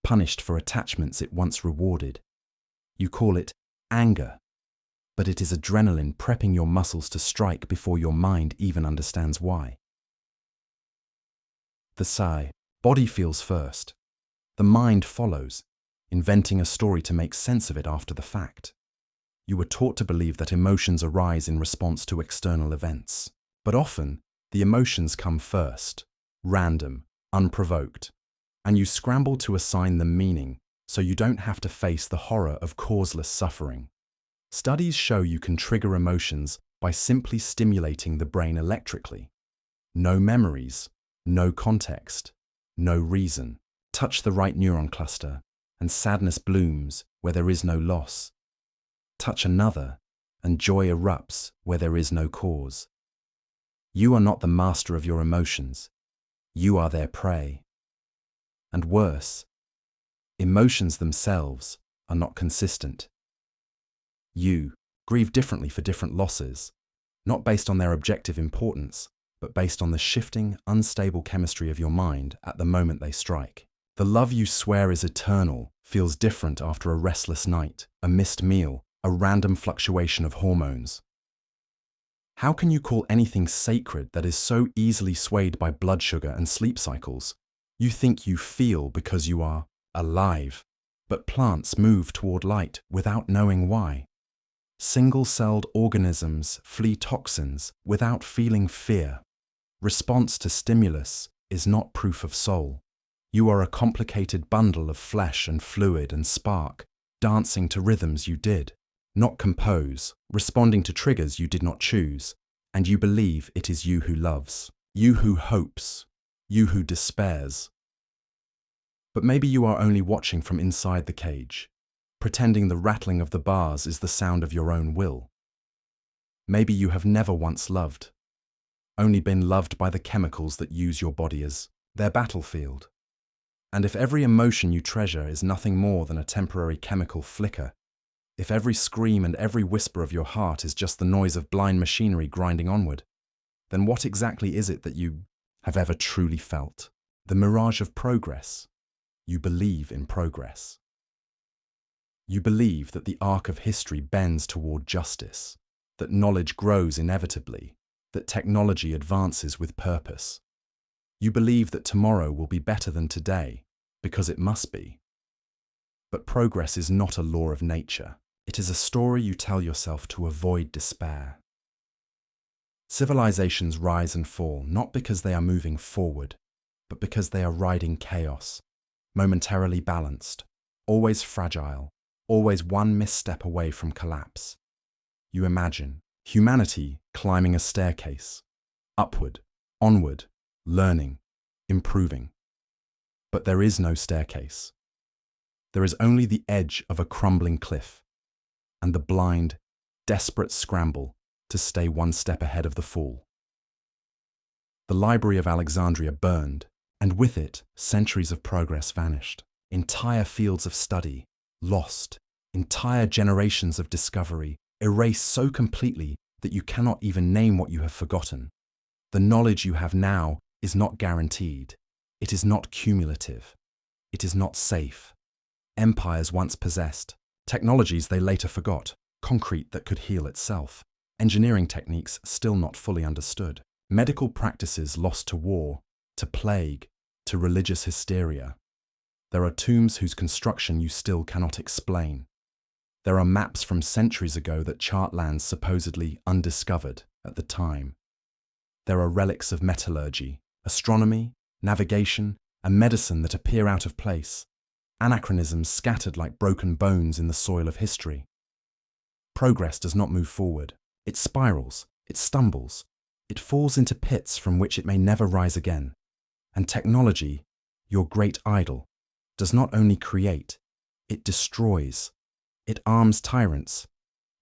punished for attachments it once rewarded. You call it anger, but it is adrenaline prepping your muscles to strike before your mind even understands why. The sigh. Body feels first. The mind follows, inventing a story to make sense of it after the fact. You were taught to believe that emotions arise in response to external events. But often, the emotions come first, random, unprovoked, and you scramble to assign them meaning so you don't have to face the horror of causeless suffering. Studies show you can trigger emotions by simply stimulating the brain electrically. No memories, no context, no reason. Touch the right neuron cluster, and sadness blooms where there is no loss. Touch another, and joy erupts where there is no cause. You are not the master of your emotions. You are their prey. And worse, emotions themselves are not consistent. You grieve differently for different losses, not based on their objective importance, but based on the shifting, unstable chemistry of your mind at the moment they strike. The love you swear is eternal feels different after a restless night, a missed meal, a random fluctuation of hormones. How can you call anything sacred that is so easily swayed by blood sugar and sleep cycles? You think you feel because you are alive, but plants move toward light without knowing why. Single-celled organisms flee toxins without feeling fear. Response to stimulus is not proof of soul. You are a complicated bundle of flesh and fluid and spark, dancing to rhythms you did not compose, responding to triggers you did not choose, and you believe it is you who loves, you who hopes, you who despairs. But maybe you are only watching from inside the cage, pretending the rattling of the bars is the sound of your own will. Maybe you have never once loved, only been loved by the chemicals that use your body as their battlefield. And if every emotion you treasure is nothing more than a temporary chemical flicker, if every scream and every whisper of your heart is just the noise of blind machinery grinding onward, then what exactly is it that you have ever truly felt? The mirage of progress. You believe in progress. You believe that the arc of history bends toward justice, that knowledge grows inevitably, that technology advances with purpose. You believe that tomorrow will be better than today, because it must be. But progress is not a law of nature. It is a story you tell yourself to avoid despair. Civilizations rise and fall not because they are moving forward, but because they are riding chaos, momentarily balanced, always fragile, always one misstep away from collapse. You imagine humanity climbing a staircase, upward, onward, learning, improving. But there is no staircase. There is only the edge of a crumbling cliff, and the blind, desperate scramble to stay one step ahead of the fall. The Library of Alexandria burned, and with it, centuries of progress vanished. Entire fields of study lost, entire generations of discovery erased so completely that you cannot even name what you have forgotten. The knowledge you have now is not guaranteed. It is not cumulative. It is not safe. Empires once possessed, technologies they later forgot, concrete that could heal itself, engineering techniques still not fully understood, medical practices lost to war, to plague, to religious hysteria. There are tombs whose construction you still cannot explain. There are maps from centuries ago that chart lands supposedly undiscovered at the time. There are relics of metallurgy, astronomy, navigation, and medicine that appear out of place, anachronisms scattered like broken bones in the soil of history. Progress does not move forward. It spirals, it stumbles, it falls into pits from which it may never rise again. And technology, your great idol, does not only create, it destroys. It arms tyrants.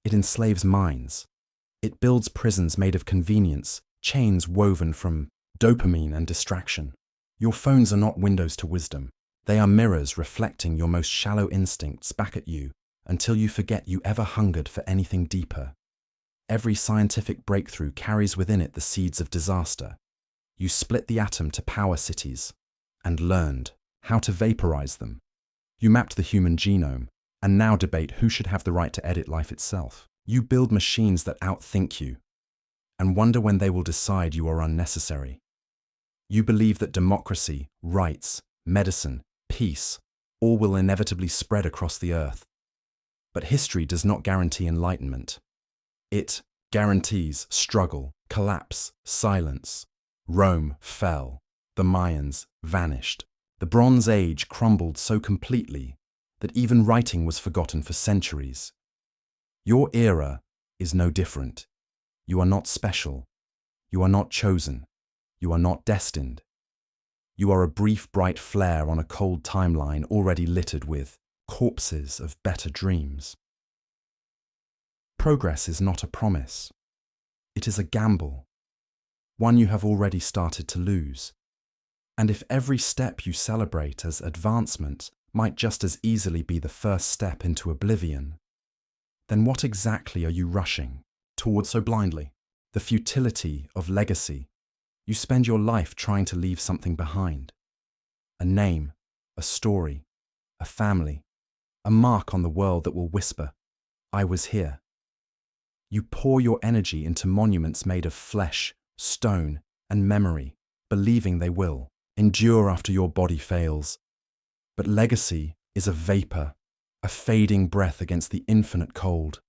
It enslaves minds. It builds prisons made of convenience, chains woven from dopamine and distraction. Your phones are not windows to wisdom. They are mirrors reflecting your most shallow instincts back at you until you forget you ever hungered for anything deeper. Every scientific breakthrough carries within it the seeds of disaster. You split the atom to power cities and learned how to vaporize them. You mapped the human genome and now debate who should have the right to edit life itself. You build machines that outthink you and wonder when they will decide you are unnecessary. You believe that democracy, rights, medicine, peace, all will inevitably spread across the earth. But history does not guarantee enlightenment. It guarantees struggle, collapse, silence. Rome fell. The Mayans vanished. The Bronze Age crumbled so completely that even writing was forgotten for centuries. Your era is no different. You are not special. You are not chosen. You are not destined. You are a brief, bright flare on a cold timeline already littered with corpses of better dreams. Progress is not a promise. It is a gamble, one you have already started to lose. And if every step you celebrate as advancement might just as easily be the first step into oblivion, then what exactly are you rushing towards so blindly? The futility of legacy. You spend your life trying to leave something behind. A name, a story, a family, a mark on the world that will whisper, "I was here." You pour your energy into monuments made of flesh, stone, and memory, believing they will endure after your body fails. But legacy is a vapor, a fading breath against the infinite cold.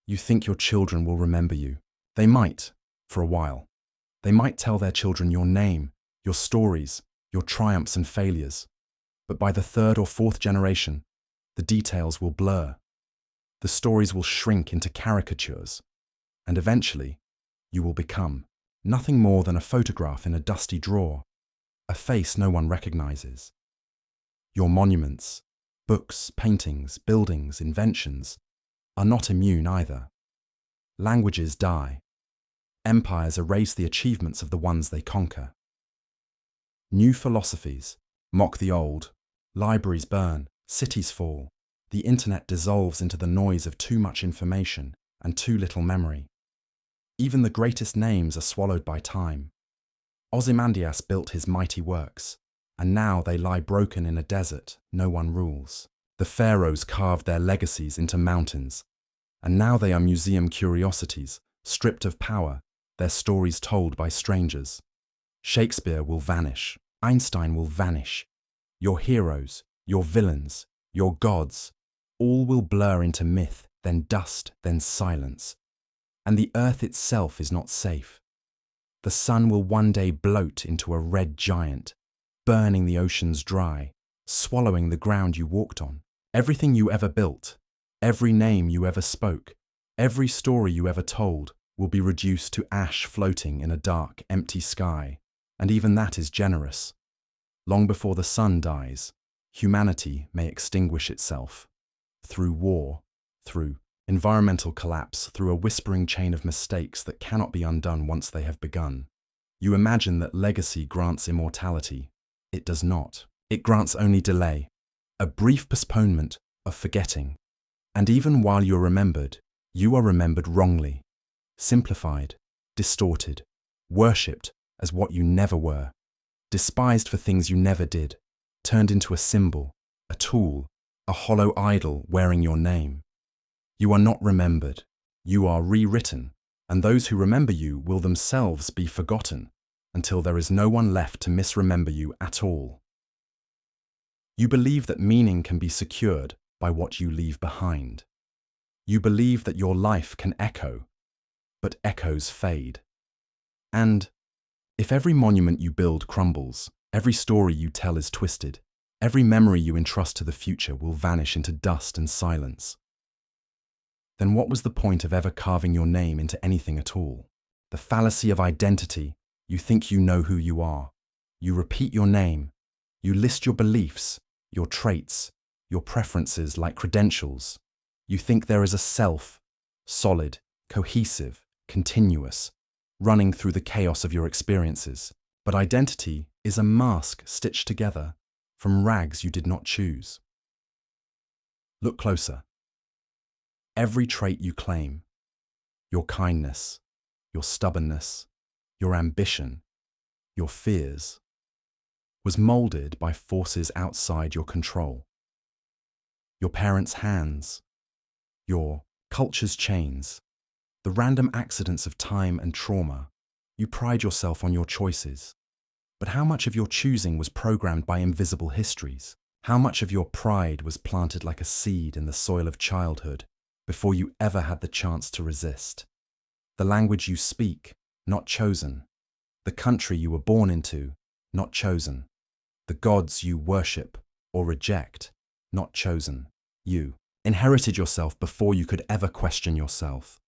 You think your children will remember you. They might, for a while. They might tell their children your name, your stories, your triumphs and failures. But by the third or fourth generation, the details will blur. The stories will shrink into caricatures, and eventually, you will become nothing more than a photograph in a dusty drawer, a face no one recognizes. Your monuments, books, paintings, buildings, inventions, are not immune either. Languages die. Empires erase the achievements of the ones they conquer. New philosophies mock the old. Libraries burn, cities fall. The internet dissolves into the noise of too much information and too little memory. Even the greatest names are swallowed by time. Ozymandias built his mighty works, and now they lie broken in a desert no one rules. The pharaohs carved their legacies into mountains, and now they are museum curiosities, stripped of power, their stories told by strangers. Shakespeare will vanish. Einstein will vanish. Your heroes, your villains, your gods, all will blur into myth, then dust, then silence. And the earth itself is not safe. The sun will one day bloat into a red giant, burning the oceans dry, swallowing the ground you walked on. Everything you ever built, every name you ever spoke, every story you ever told will be reduced to ash floating in a dark, empty sky. And even that is generous. Long before the sun dies, humanity may extinguish itself. Through war, through environmental collapse, through a whispering chain of mistakes that cannot be undone once they have begun. You imagine that legacy grants immortality. It does not. It grants only delay, a brief postponement of forgetting. And even while you're remembered, you are remembered wrongly, simplified, distorted, worshipped as what you never were, despised for things you never did, turned into a symbol, a tool, a hollow idol wearing your name. You are not remembered, you are rewritten, and those who remember you will themselves be forgotten until there is no one left to misremember you at all. You believe that meaning can be secured by what you leave behind. You believe that your life can echo, but echoes fade. And if every monument you build crumbles, every story you tell is twisted, every memory you entrust to the future will vanish into dust and silence, then what was the point of ever carving your name into anything at all? The fallacy of identity. You think you know who you are. You repeat your name. You list your beliefs, your traits, your preferences like credentials. You think there is a self, solid, cohesive, continuous, running through the chaos of your experiences. But identity is a mask stitched together from rags you did not choose. Look closer. Every trait you claim, your kindness, your stubbornness, your ambition, your fears, was molded by forces outside your control. Your parents' hands, your culture's chains, the random accidents of time and trauma. You pride yourself on your choices. But how much of your choosing was programmed by invisible histories? How much of your pride was planted like a seed in the soil of childhood before you ever had the chance to resist? The language you speak, not chosen. The country you were born into, not chosen. The gods you worship or reject, not chosen. You inherited yourself before you could ever question yourself.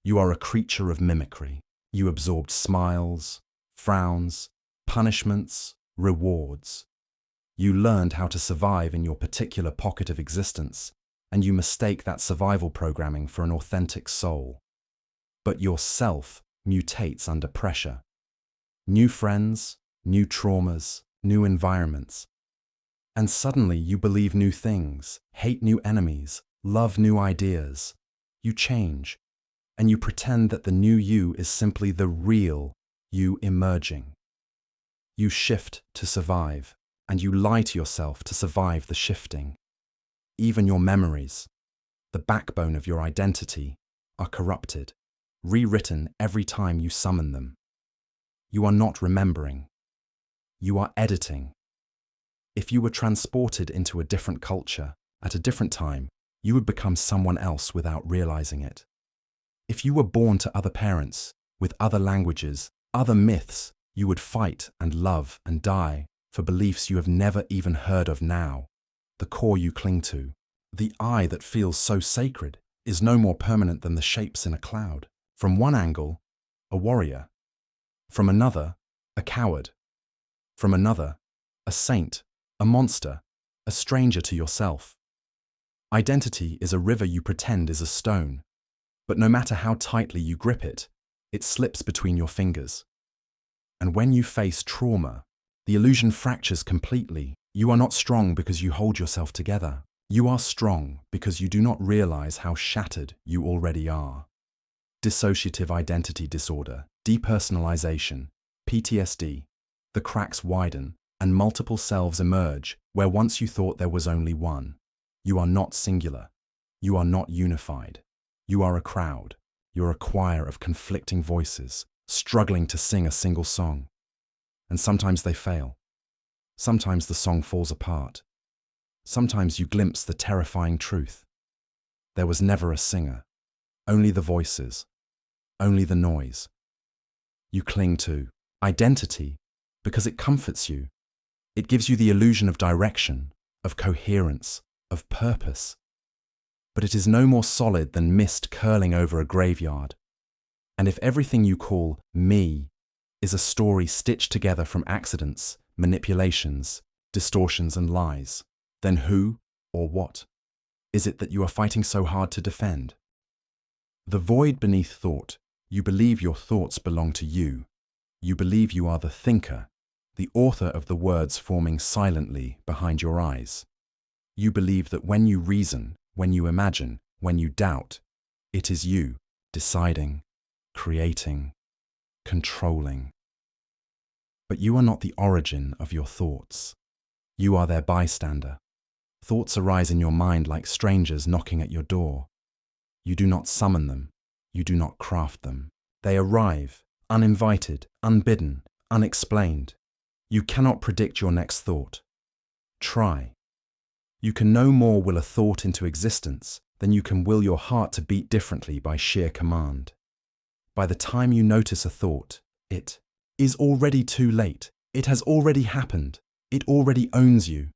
You are a creature of mimicry. You absorbed smiles, frowns, punishments, rewards. You learned how to survive in your particular pocket of existence, and you mistake that survival programming for an authentic soul. But your self mutates under pressure. New friends, new traumas, new environments. And suddenly you believe new things, hate new enemies, love new ideas. You change, and you pretend that the new you is simply the real you emerging. You shift to survive, and you lie to yourself to survive the shifting. Even your memories, the backbone of your identity, are corrupted, rewritten every time you summon them. You are not remembering. You are editing. If you were transported into a different culture at a different time, you would become someone else without realizing it. If you were born to other parents, with other languages, other myths, you would fight and love and die for beliefs you have never even heard of now. The core you cling to, the I that feels so sacred, is no more permanent than the shapes in a cloud. From one angle, a warrior. From another, a coward. From another, a saint, a monster, a stranger to yourself. Identity is a river you pretend is a stone, but no matter how tightly you grip it, it slips between your fingers. And when you face trauma, the illusion fractures completely. You are not strong because you hold yourself together. You are strong because you do not realize how shattered you already are. Dissociative identity disorder, depersonalization, PTSD. The cracks widen and multiple selves emerge where once you thought there was only one. You are not singular. You are not unified. You are a crowd. You're a choir of conflicting voices, struggling to sing a single song. And sometimes they fail. Sometimes the song falls apart. Sometimes you glimpse the terrifying truth. There was never a singer, only the voices, only the noise. You cling to identity because it comforts you. It gives you the illusion of direction, of coherence, of purpose. But it is no more solid than mist curling over a graveyard. And if everything you call me is a story stitched together from accidents, manipulations, distortions and lies, then who or what is it that you are fighting so hard to defend? The void beneath thought. You believe your thoughts belong to you. You believe you are the thinker, the author of the words forming silently behind your eyes. You believe that when you reason, when you imagine, when you doubt, it is you deciding, creating, controlling. But you are not the origin of your thoughts. You are their bystander. Thoughts arise in your mind like strangers knocking at your door. You do not summon them. You do not craft them. They arrive, uninvited, unbidden, unexplained. You cannot predict your next thought. Try. You can no more will a thought into existence than you can will your heart to beat differently by sheer command. By the time you notice a thought, it is already too late. It has already happened. It already owns you.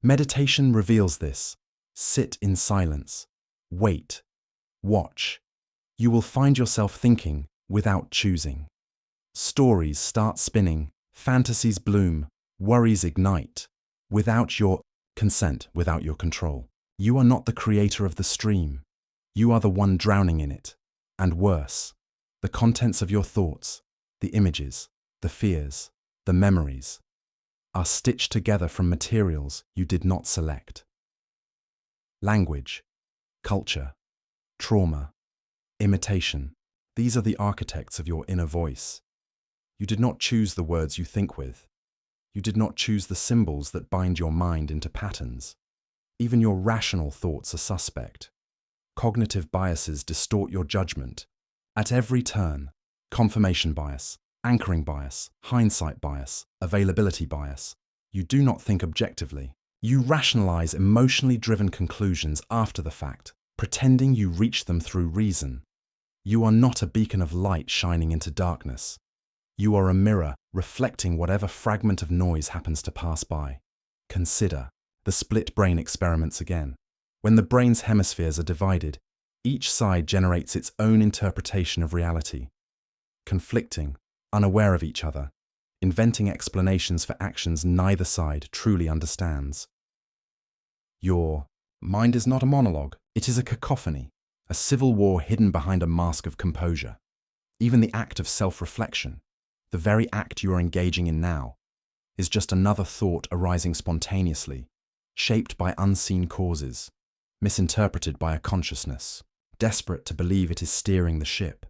Meditation reveals this. Sit in silence. Wait. Watch. You will find yourself thinking without choosing. Stories start spinning, fantasies bloom, worries ignite, without your consent, without your control. You are not the creator of the stream. You are the one drowning in it. And worse, the contents of your thoughts, the images, the fears, the memories, are stitched together from materials you did not select. Language, culture, trauma, imitation, these are the architects of your inner voice. You did not choose the words you think with. You did not choose the symbols that bind your mind into patterns. Even your rational thoughts are suspect. Cognitive biases distort your judgment. At every turn, confirmation bias, anchoring bias, hindsight bias, availability bias. You do not think objectively. You rationalize emotionally driven conclusions after the fact, pretending you reach them through reason. You are not a beacon of light shining into darkness. You are a mirror reflecting whatever fragment of noise happens to pass by. Consider the split brain experiments again. When the brain's hemispheres are divided, each side generates its own interpretation of reality, conflicting, unaware of each other, inventing explanations for actions neither side truly understands. Your mind is not a monologue, it is a cacophony, a civil war hidden behind a mask of composure. Even the act of self-reflection, the very act you are engaging in now, is just another thought arising spontaneously, shaped by unseen causes, misinterpreted by a consciousness, desperate to believe it is steering the ship.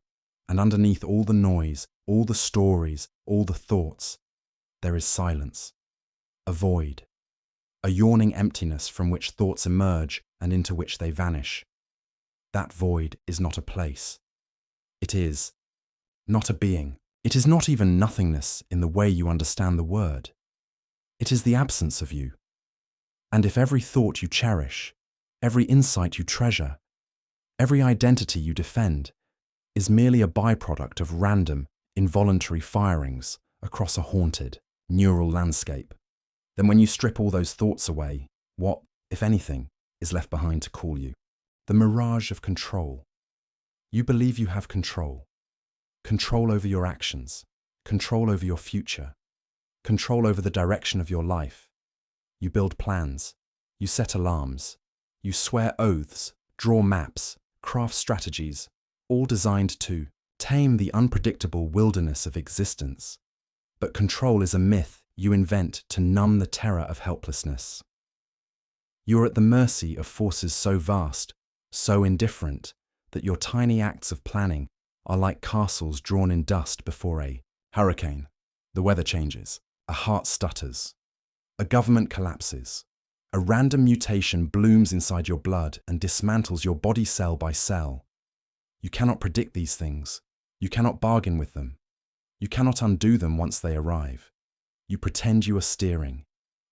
And underneath all the noise, all the stories, all the thoughts, there is silence, a void, a yawning emptiness from which thoughts emerge and into which they vanish. That void is not a place. It is not a being. It is not even nothingness in the way you understand the word. It is the absence of you. And if every thought you cherish, every insight you treasure, every identity you defend, is merely a byproduct of random, involuntary firings across a haunted, neural landscape, then when you strip all those thoughts away, what, if anything, is left behind to call you? The mirage of control. You believe you have control. Control over your actions, control over your future, control over the direction of your life. You build plans, you set alarms, you swear oaths, draw maps, craft strategies, all designed to tame the unpredictable wilderness of existence. But control is a myth you invent to numb the terror of helplessness. You are at the mercy of forces so vast, so indifferent, that your tiny acts of planning are like castles drawn in dust before a hurricane. The weather changes, a heart stutters, a government collapses, a random mutation blooms inside your blood and dismantles your body cell by cell. You cannot predict these things. You cannot bargain with them. You cannot undo them once they arrive. You pretend you are steering.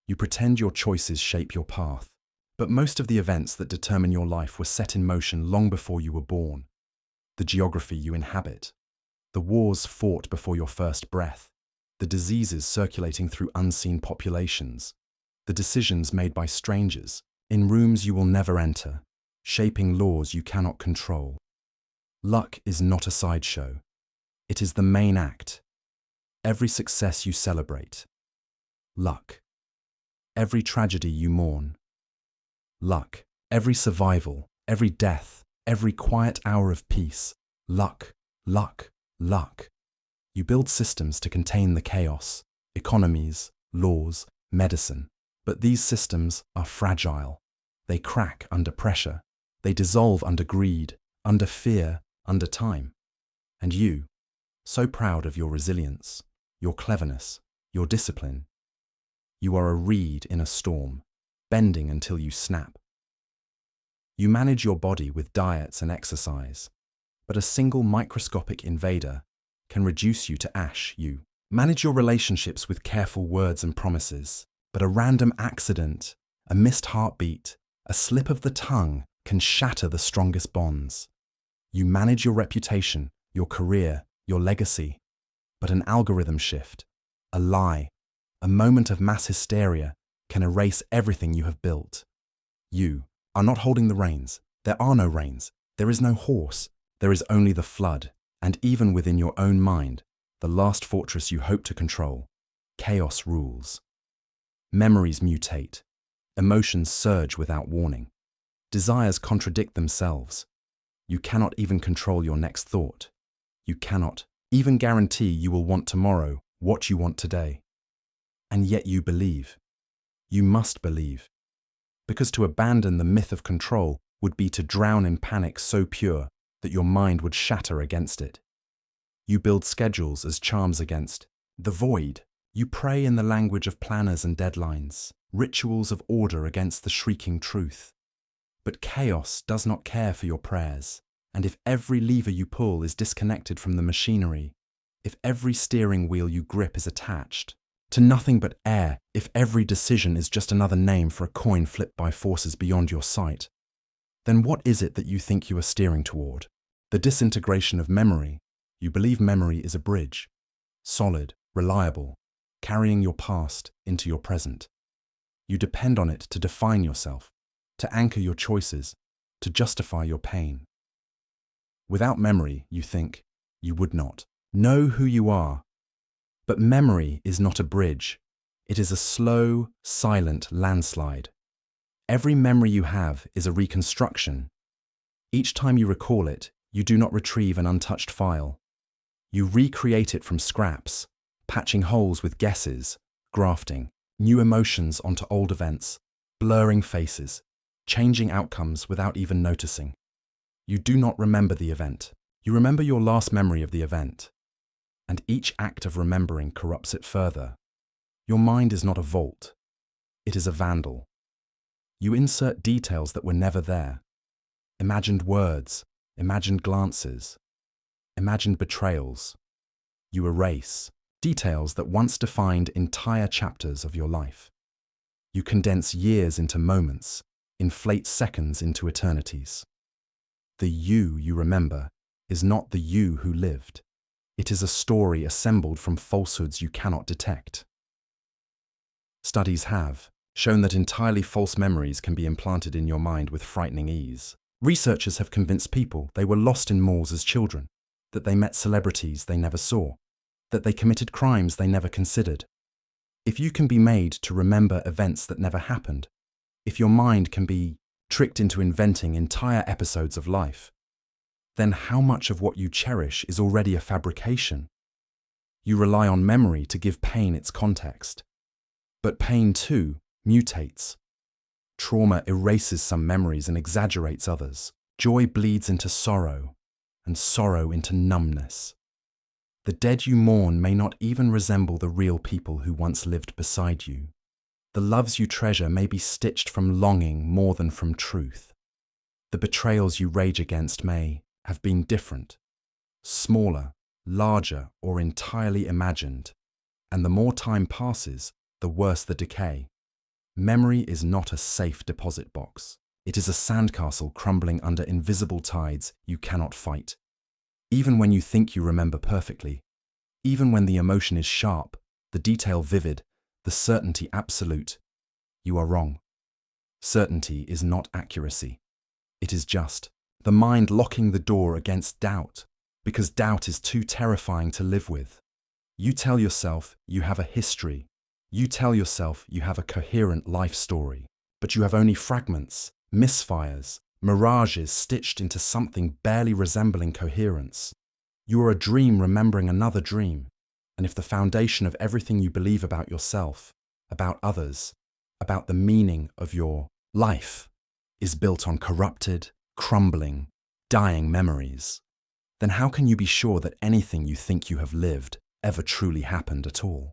You pretend your choices shape your path. But most of the events that determine your life were set in motion long before you were born. The geography you inhabit, the wars fought before your first breath, the diseases circulating through unseen populations, the decisions made by strangers in rooms you will never enter, shaping laws you cannot control. Luck is not a sideshow. It is the main act. Every success you celebrate. Luck. Every tragedy you mourn. Luck. Every survival, every death, every quiet hour of peace. Luck, luck, luck. You build systems to contain the chaos, economies, laws, medicine. But these systems are fragile. They crack under pressure. They dissolve under greed, under fear, under time. And you, so proud of your resilience, your cleverness, your discipline, you are a reed in a storm, bending until you snap. You manage your body with diets and exercise, but a single microscopic invader can reduce you to ash. You manage your relationships with careful words and promises, but a random accident, A missed heartbeat, a slip of the tongue can shatter the strongest bonds. You manage your reputation, your career, your legacy, but an algorithm shift, a lie, a moment of mass hysteria can erase everything you have built. You are not holding the reins. There are no reins. There is no horse. There is only the flood. And even within your own mind, the last fortress you hope to control, chaos rules. Memories mutate. Emotions surge without warning. Desires contradict themselves. You cannot even control your next thought. You cannot even guarantee you will want tomorrow what you want today. And yet you believe. You must believe. Because to abandon the myth of control would be to drown in panic so pure that your mind would shatter against it. You build schedules as charms against the void. You pray in the language of planners and deadlines, rituals of order against the shrieking truth. But chaos does not care for your prayers, and if every lever you pull is disconnected from the machinery, if every steering wheel you grip is attached to nothing but air, if every decision is just another name for a coin flipped by forces beyond your sight, then what is it that you think you are steering toward? The disintegration of memory. You believe memory is a bridge, solid, reliable, carrying your past into your present. You depend on it to define yourself, to anchor your choices, to justify your pain. Without memory, you think, you would not know who you are. But memory is not a bridge. It is a slow, silent landslide. Every memory you have is a reconstruction. Each time you recall it, you do not retrieve an untouched file. You recreate it from scraps, patching holes with guesses, grafting new emotions onto old events, blurring faces, changing outcomes without even noticing. You do not remember the event. You remember your last memory of the event. And each act of remembering corrupts it further. Your mind is not a vault. It is a vandal. You insert details that were never there. Imagined words, imagined glances, imagined betrayals. You erase details that once defined entire chapters of your life. You condense years into moments, inflate seconds into eternities. The you remember is not the you who lived. It is a story assembled from falsehoods you cannot detect. Studies have shown that entirely false memories can be implanted in your mind with frightening ease. Researchers have convinced people they were lost in malls as children, that they met celebrities they never saw, that they committed crimes they never considered. If you can be made to remember events that never happened, if your mind can be tricked into inventing entire episodes of life, then how much of what you cherish is already a fabrication? You rely on memory to give pain its context. But pain, too, mutates. Trauma erases some memories and exaggerates others. Joy bleeds into sorrow, and sorrow into numbness. The dead you mourn may not even resemble the real people who once lived beside you. The loves you treasure may be stitched from longing more than from truth. The betrayals you rage against may have been different, smaller, larger, or entirely imagined. And the more time passes, the worse the decay. Memory is not a safe deposit box. It is a sandcastle crumbling under invisible tides you cannot fight. Even when you think you remember perfectly, even when the emotion is sharp, the detail vivid, the certainty absolute, you are wrong. Certainty is not accuracy. It is just the mind locking the door against doubt, because doubt is too terrifying to live with. You tell yourself you have a history. You tell yourself you have a coherent life story, but you have only fragments, misfires, mirages stitched into something barely resembling coherence. You are a dream remembering another dream, and if the foundation of everything you believe about yourself, about others, about the meaning of your life is built on corrupted, crumbling, dying memories, then how can you be sure that anything you think you have lived ever truly happened at all?